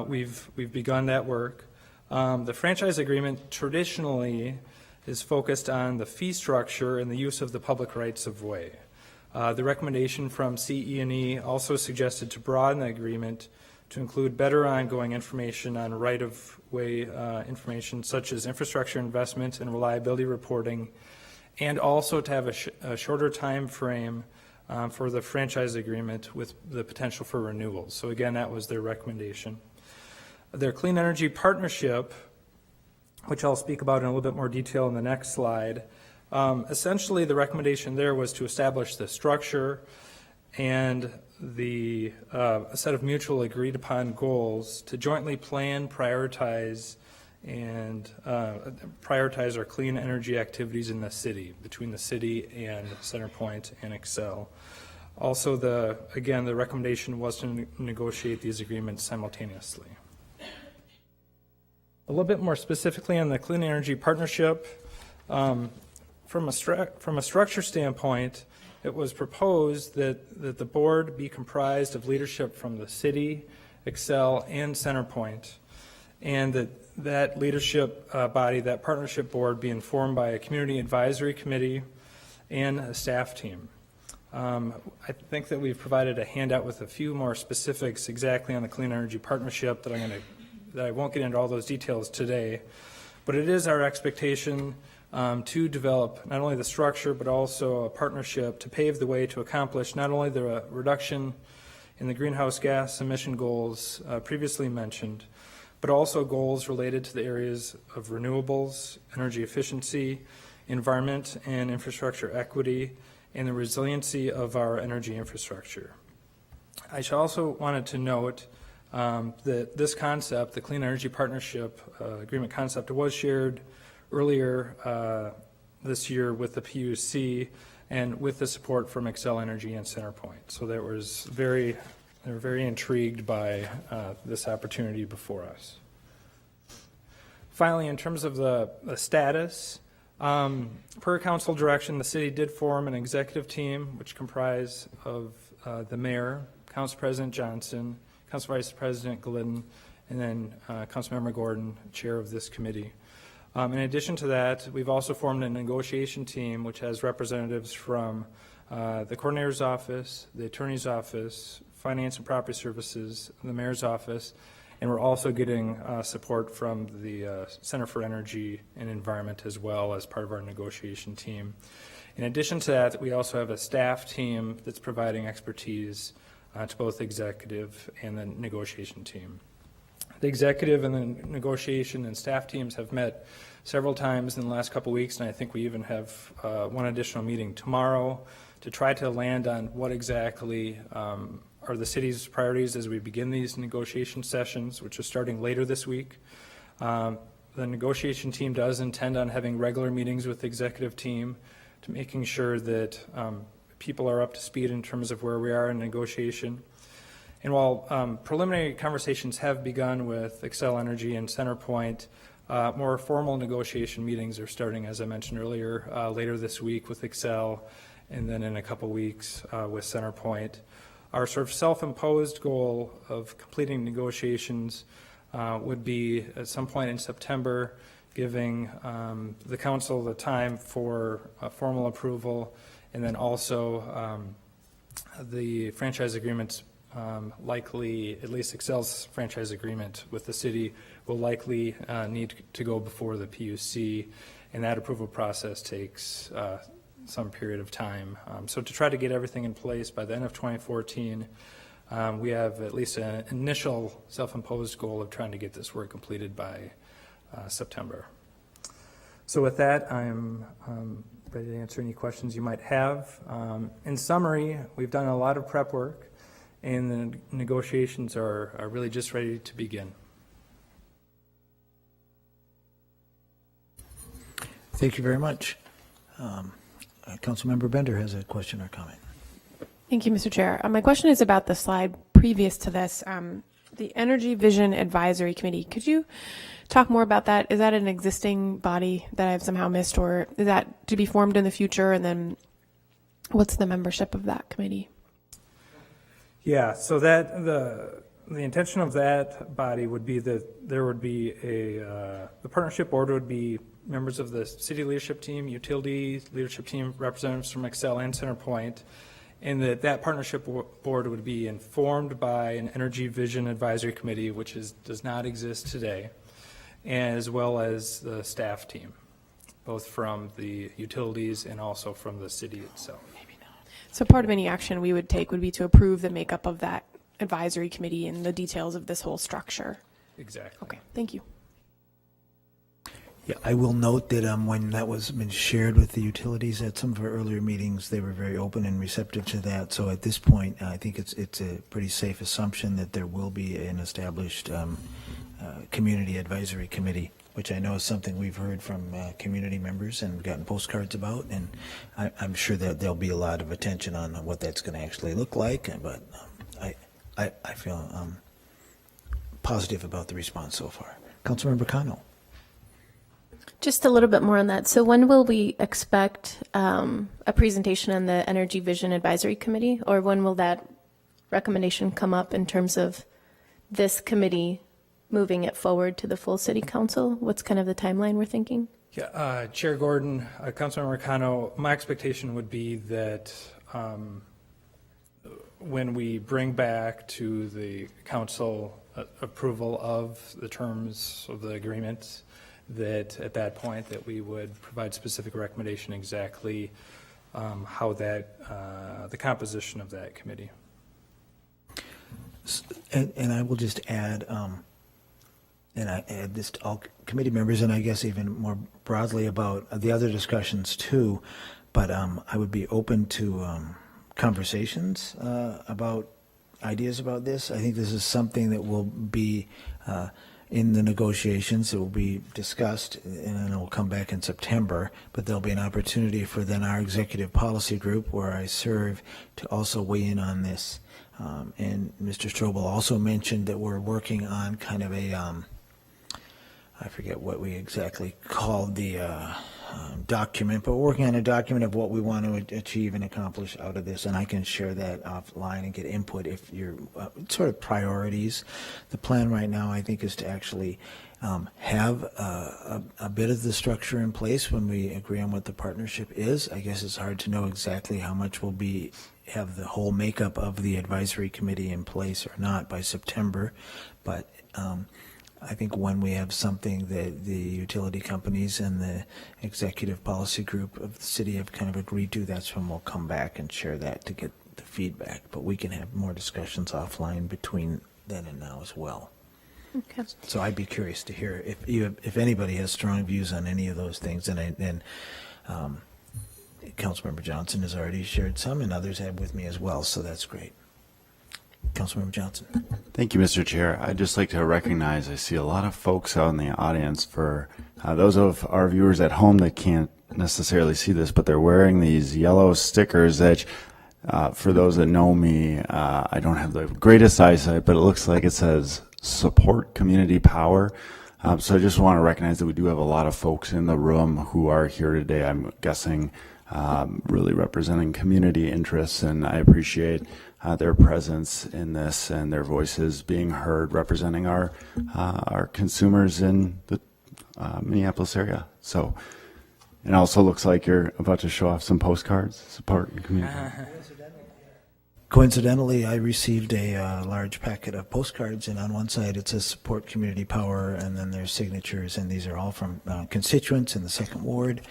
we've begun that work. The franchise agreement traditionally is focused on the fee structure and the use of the public rights of way. The recommendation from CE&E also suggested to broaden the agreement to include better ongoing information on right-of-way information such as infrastructure investment and reliability reporting, and also to have a shorter time frame for the franchise agreement with the potential for renewals. So again, that was their recommendation. Their clean energy partnership, which I'll speak about in a little bit more detail in the next slide, essentially the recommendation there was to establish the structure and a set of mutual agreed upon goals to jointly plan, prioritize, and prioritize our clean energy activities in the city, between the city and CenterPoint and Xcel. Also, the recommendation was to negotiate these agreements simultaneously. A little bit more specifically on the clean energy partnership, from a structure standpoint, it was proposed that the board be comprised of leadership from the city, Xcel, and CenterPoint, and that leadership body, that partnership board, be informed by a community advisory committee and a staff team. I think that we've provided a handout with a few more specifics exactly on the clean energy partnership that I won't get into all those details today, but it is our expectation to develop not only the structure but also a partnership to pave the way to accomplish not only the reduction in the greenhouse gas emission goals previously mentioned, but also goals related to the areas of renewables, energy efficiency, environment and infrastructure equity, and the resiliency of our energy infrastructure. I should also wanted to note that this concept, the Clean Energy Partnership Agreement concept, was shared earlier this year with the PUC and with the support from Xcel Energy and CenterPoint. So they were very intrigued by this opportunity before us. Finally, in terms of the status, per council direction, the city did form an executive team which comprised of the mayor, Council President Johnson, Council Vice President Glidden, and then Councilmember Gordon, chair of this committee. In addition to that, we've also formed a negotiation team which has representatives from the coordinator's office, the attorney's office, finance and property services, the mayor's office, and we're also getting support from the Center for Energy and Environment as well as part of our negotiation team. In addition to that, we also have a staff team that's providing expertise to both the executive and the negotiation team. The executive and the negotiation and staff teams have met several times in the last couple of weeks, and I think we even have one additional meeting tomorrow to try to land on what exactly are the city's priorities as we begin these negotiation sessions, which are starting later this week. The negotiation team does intend on having regular meetings with the executive team to making sure that people are up to speed in terms of where we are in negotiation. And while preliminary conversations have begun with Xcel Energy and CenterPoint, more formal negotiation meetings are starting, as I mentioned earlier, later this week with Xcel, and then in a couple weeks with CenterPoint. Our sort of self-imposed goal of completing negotiations would be at some point in September, giving the council the time for formal approval, and then also the franchise agreements likely, at least Xcel's franchise agreement with the city, will likely need to go before the PUC, and that approval process takes some period of time. So to try to get everything in place by the end of 2014, we have at least an initial self-imposed goal of trying to get this work completed by September. So with that, I'm ready to answer any questions you might have. In summary, we've done a lot of prep work, and the negotiations are really just ready to begin. Thank you very much. Councilmember Bender has a question or comment. Thank you, Mr. Chair. My question is about the slide previous to this, the Energy Vision Advisory Committee. Could you talk more about that? Is that an existing body that I've somehow missed, or is that to be formed in the future? And then what's the membership of that committee? Yeah, so that the intention of that body would be that there would be the partnership board would be members of the city leadership team, utility leadership team, representatives from Excel and CenterPoint, and that partnership board would be informed by an Energy Vision Advisory Committee, which does not exist today, as well as the staff team, both from the utilities and also from the city itself. So part of any action we would take would be to approve the makeup of that advisory committee and the details of this whole structure. Exactly. Okay, thank you. Yeah, I will note that when that was been shared with the utilities at some of our earlier meetings, they were very open and receptive to that. So at this point, I think it's a pretty safe assumption that there will be an established community advisory committee, which I know is something we've heard from community members and gotten postcards about. And I'm sure that there'll be a lot of attention on what that's going to actually look like. But I feel positive about the response so far. Councilmember Connell. Just a little bit more on that. So when will we expect a presentation on the Energy Vision Advisory Committee, or when will that recommendation come up in terms of this committee moving it forward to the full city council? What's kind of the timeline we're thinking? Yeah, Chair Gordon, Councilmember Cano, my expectation would be that when we bring back to the council approval of the terms of the agreement, that at that point that we would provide specific recommendation exactly how that the composition of that committee. And I will just add, and I add this to all committee members, and I guess even more broadly about the other discussions too, but I would be open to conversations about ideas about this. I think this is something that will be in the negotiations. It will be discussed, and then it will come back in September, but there'll be an opportunity for then our executive policy group, where I serve, to also weigh in on this. And Mr. Strobel also mentioned that we're working on kind of a, I forget what we exactly called the document, but we're working on a document of what we want to achieve and accomplish out of this, and I can share that offline and get input if you're sort of priorities. The plan right now, I think, is to actually have a bit of the structure in place when we agree on what the partnership is. I guess it's hard to know exactly how much will have the whole makeup of the advisory committee in place or not by September, but I think when we have something that the utility companies and the executive policy group of the city have kind of agreed to, that's when we'll come back and share that to get the feedback. But we can have more discussions offline between then and now as well. Okay. So I'd be curious to hear if anybody has strong views on any of those things, and Councilmember Johnson has already shared some, and others have with me as well, so that's great. Councilmember Johnson. Thank you, Mr. Chair. I'd just like to recognize I see a lot of folks out in the audience. For those of our viewers at home that can't necessarily see this, but they're wearing these yellow stickers that, for those that know me, I don't have the greatest eyesight, but it looks like it says support community power. So I just want to recognize that we do have a lot of folks in the room who are here today, I'm guessing, really representing community interests, and I appreciate their presence in this and their voices being heard, representing our consumers in the Minneapolis area. So it also looks like you're about to show off some postcards, support community. Coincidentally, I received a large packet of postcards, and on one side it says support community power, and then there's signatures, and these are all from constituents in the second ward.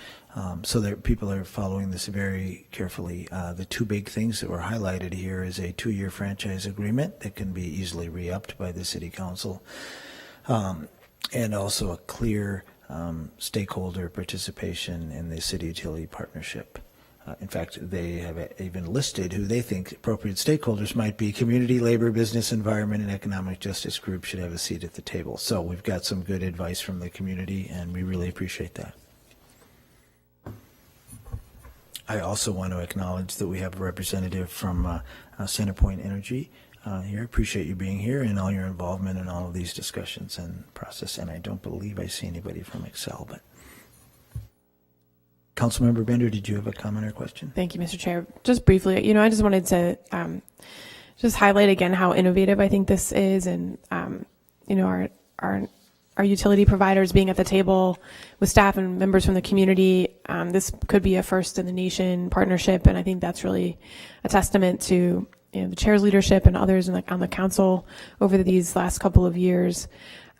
So people are following this very carefully. The two big things that were highlighted here is a 2-year franchise agreement that can be easily re-upped by the city council, and also a clear stakeholder participation in the city utility partnership. In fact, they have even listed who they think appropriate stakeholders might be. Community, labor, business, environment, and economic justice groups should have a seat at the table. So we've got some good advice from the community, and we really appreciate that. I also want to acknowledge that we have a representative from CenterPoint Energy here. Appreciate you being here and all your involvement in all of these discussions and process. And I don't believe I see anybody from Excel, but Councilmember Bender, did you have a comment or question? Thank you, Mr. Chair. Just briefly, I just wanted to just highlight again how innovative I think this is, and our utility providers being at the table with staff and members from the community. This could be a first in the nation partnership, and I think that's really a testament to the chair's leadership and others on the council over these last couple of years.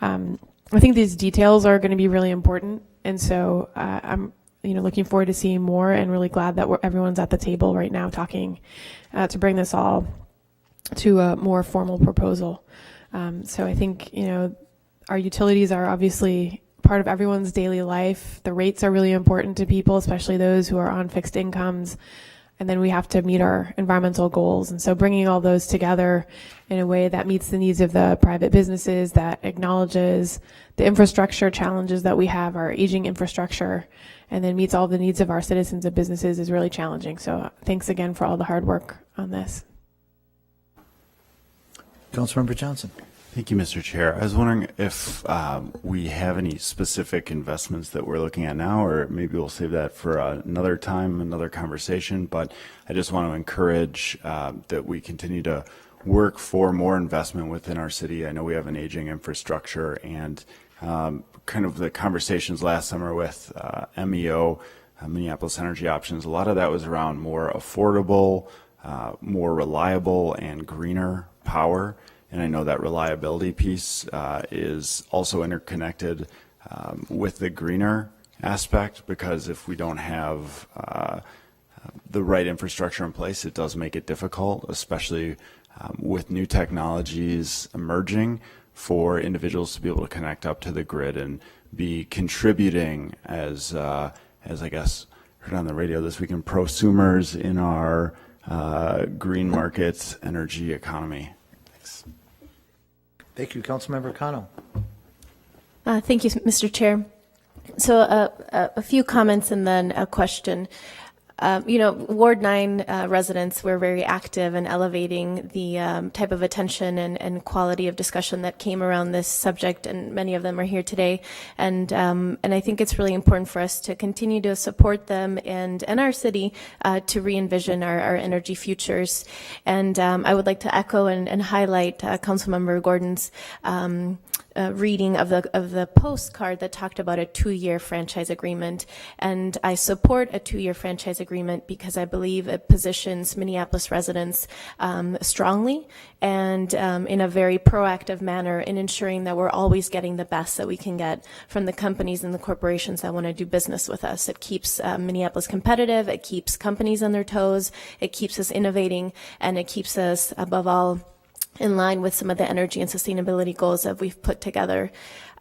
I think these details are going to be really important, and so I'm looking forward to seeing more, and really glad that everyone's at the table right now talking to bring this all to a more formal proposal. So I think, our utilities are obviously part of everyone's daily life. The rates are really important to people, especially those who are on fixed incomes. And then we have to meet our environmental goals. And so bringing all those together in a way that meets the needs of the private businesses, that acknowledges the infrastructure challenges that we have, our aging infrastructure, and then meets all the needs of our citizens and businesses is really challenging. So thanks again for all the hard work on this. Councilmember Johnson. Thank you, Mr. Chair. I was wondering if we have any specific investments that we're looking at now, or maybe we'll save that for another time, another conversation. But I just want to encourage that we continue to work for more investment within our city. I know we have an aging infrastructure, and kind of the conversations last summer with MEO, Minneapolis Energy Options, a lot of that was around more affordable, more reliable, and greener power. And I know that reliability piece is also interconnected with the greener aspect, because if we don't have the right infrastructure in place, it does make it difficult, especially with new technologies emerging, for individuals to be able to connect up to the grid and be contributing as I guess heard on the radio this weekend, prosumers in our green markets energy economy. Thanks. Thank you. Councilmember Cano. Thank you, Mr. Chair. So a few comments and then a question. Ward 9 residents were very active in elevating the type of attention and quality of discussion that came around this subject, and many of them are here today. And I think it's really important for us to continue to support them and our city to re-envision our energy futures. And I would like to echo and highlight Councilmember Gordon's reading of the postcard that talked about a 2-year franchise agreement. And I support a 2-year franchise agreement because I believe it positions Minneapolis residents strongly and in a very proactive manner in ensuring that we're always getting the best that we can get from the companies and the corporations that want to do business with us. It keeps Minneapolis competitive, it keeps companies on their toes, it keeps us innovating, and it keeps us, above all, in line with some of the energy and sustainability goals that we've put together.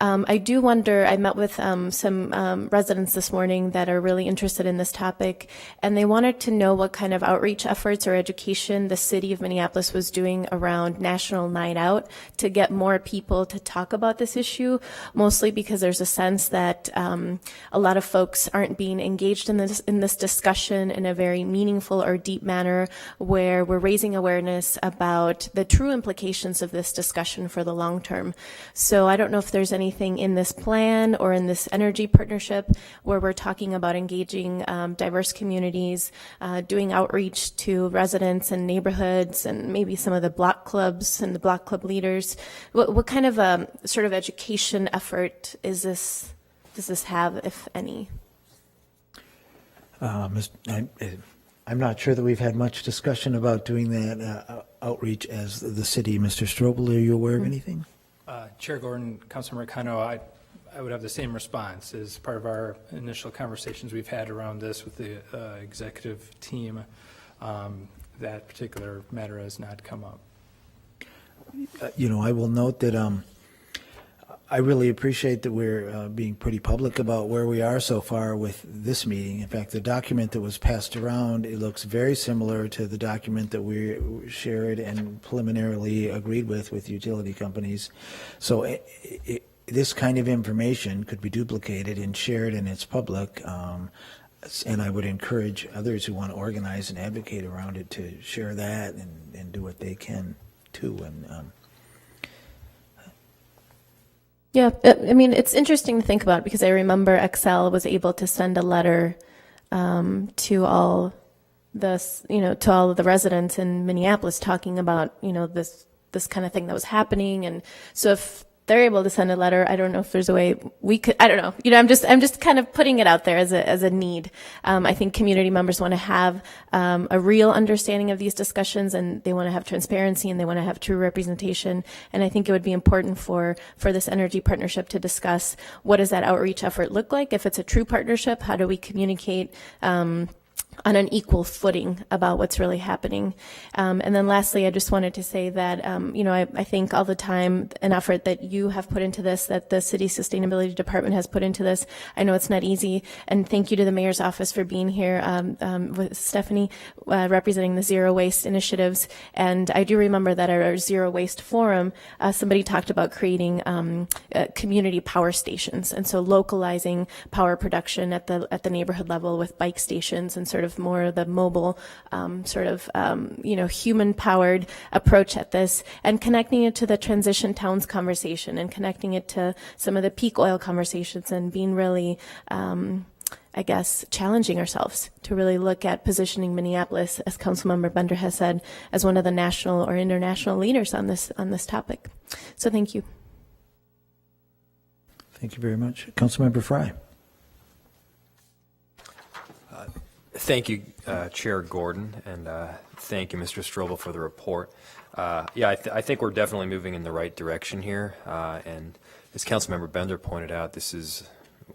I do wonder, I met with some residents this morning that are really interested in this topic, and they wanted to know what kind of outreach efforts or education the city of Minneapolis was doing around National Night Out to get more people to talk about this issue, mostly because there's a sense that a lot of folks aren't being engaged in this discussion in a very meaningful or deep manner, where we're raising awareness about the true implications of this discussion for the long term. So I don't know if there's anything in this plan or in this energy partnership where we're talking about engaging diverse communities, doing outreach to residents and neighborhoods, and maybe some of the block clubs and the block club leaders. What kind of sort of education effort does this have, if any? I'm not sure that we've had much discussion about doing that outreach as the city. Mr. Strobel, are you aware of anything? Chair Gordon, Councilmember Cano, I would have the same response. As part of our initial conversations we've had around this with the executive team, that particular matter has not come up. I will note that I really appreciate that we're being pretty public about where we are so far with this meeting. In fact, the document that was passed around, it looks very similar to the document that we shared and preliminarily agreed with utility companies. So this kind of information could be duplicated and shared, and it's public. And I would encourage others who want to organize and advocate around it to share that and do what they can too. And Yeah, I mean, it's interesting to think about because I remember Excel was able to send a letter to all to all of the residents in Minneapolis talking about, this kind of thing that was happening. And so if they're able to send a letter, I don't know if there's a way we could, I don't know. I'm just kind of putting it out there as a need. I think community members want to have a real understanding of these discussions, and they want to have transparency, and they want to have true representation. And I think it would be important for this energy partnership to discuss what does that outreach effort look like. If it's a true partnership, how do we communicate on an equal footing about what's really happening. And then lastly, I just wanted to say that, I think all the time an effort that you have put into this, that the city sustainability department has put into this. I know it's not easy. And thank you to the mayor's office for being here, with Stephanie, representing the zero waste initiatives. And I do remember that at our zero waste forum, somebody talked about creating community power stations. And so localizing power production at the neighborhood level with bike stations and sort of more of the mobile, human-powered approach at this, and connecting it to the transition towns conversation and connecting it to some of the peak oil conversations and being really, challenging ourselves to really look at positioning Minneapolis, as Councilmember Bender has said, as one of the national or international leaders on this topic. So thank you. thank you very much. Councilmember Fry. Thank you, Chair Gordon, and thank you, Mr. Strobel, for the report. I think we're definitely moving in the right direction here, and as Councilmember Bender pointed out,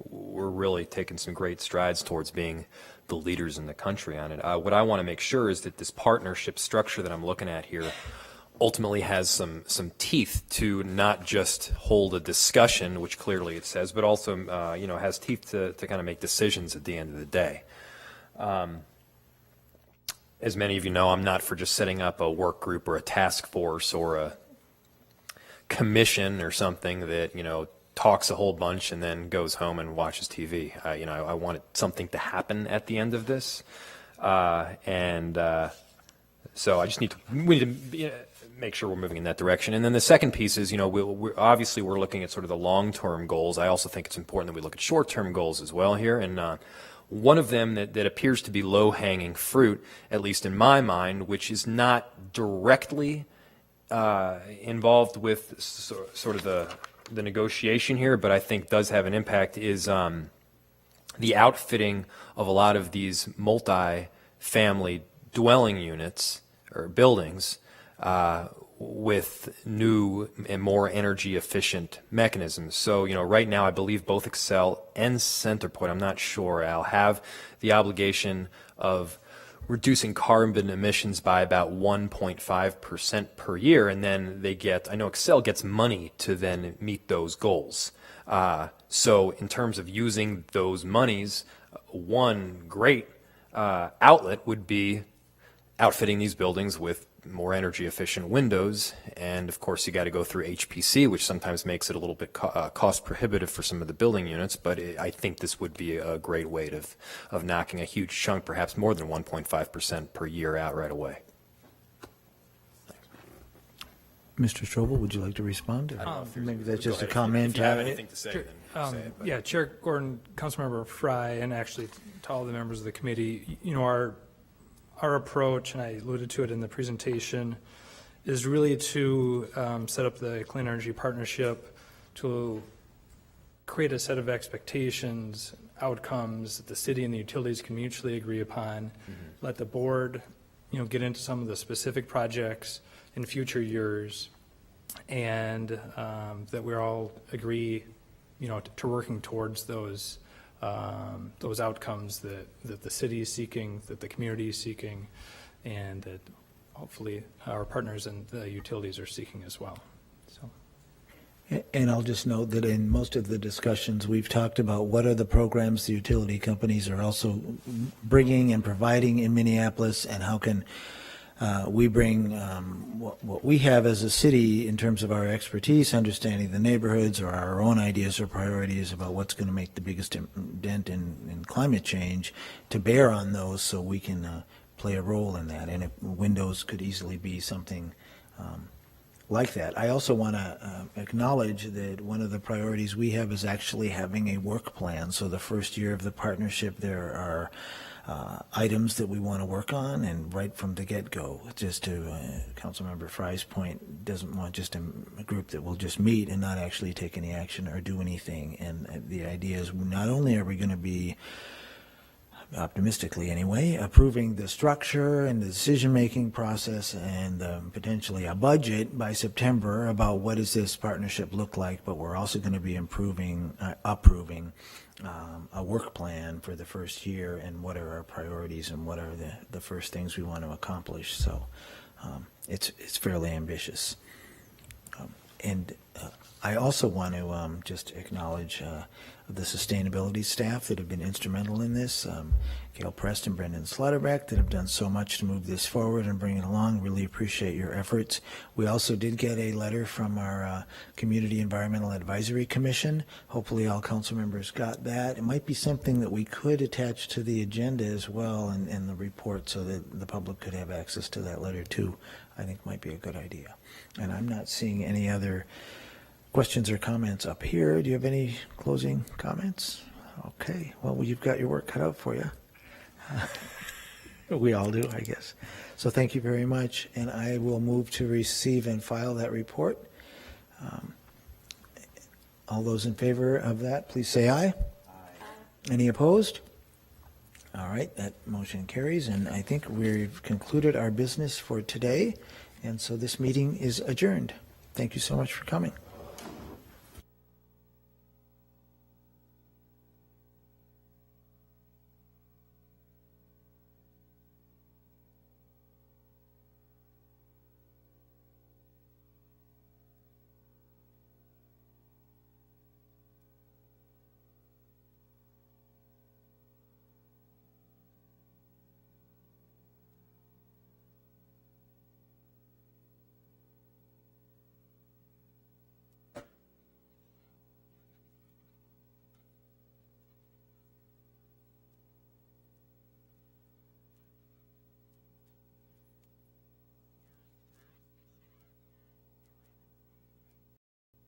we're really taking some great strides towards being the leaders in the country on it. What I want to make sure is that this partnership structure that I'm looking at here ultimately has some teeth to not just hold a discussion, which clearly it says, but also has teeth to kind of make decisions at the end of the day. As many of you know, I'm not for just setting up a work group or a task force or a commission or something that, talks a whole bunch and then goes home and watches TV. I want something to happen at the end of this. So I just we need to make sure we're moving in that direction. And then the second piece is, we're obviously looking at sort of the long-term goals. I also think it's important that we look at short-term goals as well here. And one of them that appears to be low-hanging fruit, at least in my mind, which is not directly involved with sort of the negotiation here, but I think does have an impact, is the outfitting of a lot of these multi-family dwelling units or buildings with new and more energy efficient mechanisms. So, right now I believe both Excel and Centerpoint, I'm not sure, Al, have the obligation of reducing carbon emissions by about 1.5% per year, and then I know Excel gets money to then meet those goals. So in terms of using those monies, one great outlet would be outfitting these buildings with more energy efficient windows, and of course you got to go through HPC, which sometimes makes it a little bit cost prohibitive for some of the building units, but I think this would be a great way of knocking a huge chunk, perhaps more than 1.5% per year out right away. Mr. Strobel, would you like to respond? Maybe that's just a comment. If you have anything to say, then say it. Yeah, Chair Gordon, Councilmember Fry, and actually to all the members of the committee, our approach, and I alluded to it in the presentation, is really to set up the Clean Energy Partnership to create a set of expectations, outcomes that the city and the utilities can mutually agree upon. Let the board, get into some of the specific projects in future years, and that we all agree, to working towards those outcomes that the city is seeking, that the community is seeking, and that hopefully our partners and the utilities are seeking as well. So, And I'll just note that in most of the discussions, we've talked about what are the programs the utility companies are also bringing and providing in Minneapolis, and how can we bring what we have as a city in terms of our expertise, understanding the neighborhoods, or our own ideas or priorities about what's going to make the biggest dent in climate change, to bear on those so we can play a role in that. And if windows could easily be something like that. I also want to acknowledge that one of the priorities we have is actually having a work plan. So the first year of the partnership, there are items that we want to work on, and right from the get-go, just to Councilmember Fry's point, doesn't want just a group that will just meet and not actually take any action or do anything. And the idea is, not only are we going to be, optimistically anyway, approving the structure and the decision-making process and potentially a budget by September about what does this partnership look like, but we're also going to be approving a work plan for the first year, and what are our priorities and what are the first things we want to accomplish. So it's fairly ambitious. And I also want to just acknowledge the sustainability staff that have been instrumental in this. Gail Preston, Brendan Slaughterbeck, that have done so much to move this forward and bring it along. Really appreciate your efforts. We also did get a letter from our Community Environmental Advisory Commission. Hopefully all council members got that. It might be something that we could attach to the agenda as well, and the report, so that the public could have access to that letter too. I think might be a good idea. And I'm not seeing any other questions or comments up here. Do you have any closing comments? Okay, well, you've got your work cut out for you. We all do, I guess. So thank you very much, and I will move to receive and file that report. All those in favor of that, please say aye. Aye. Any opposed? All right, that motion carries, and I think we've concluded our business for today, and so this meeting is adjourned. Thank you so much for coming.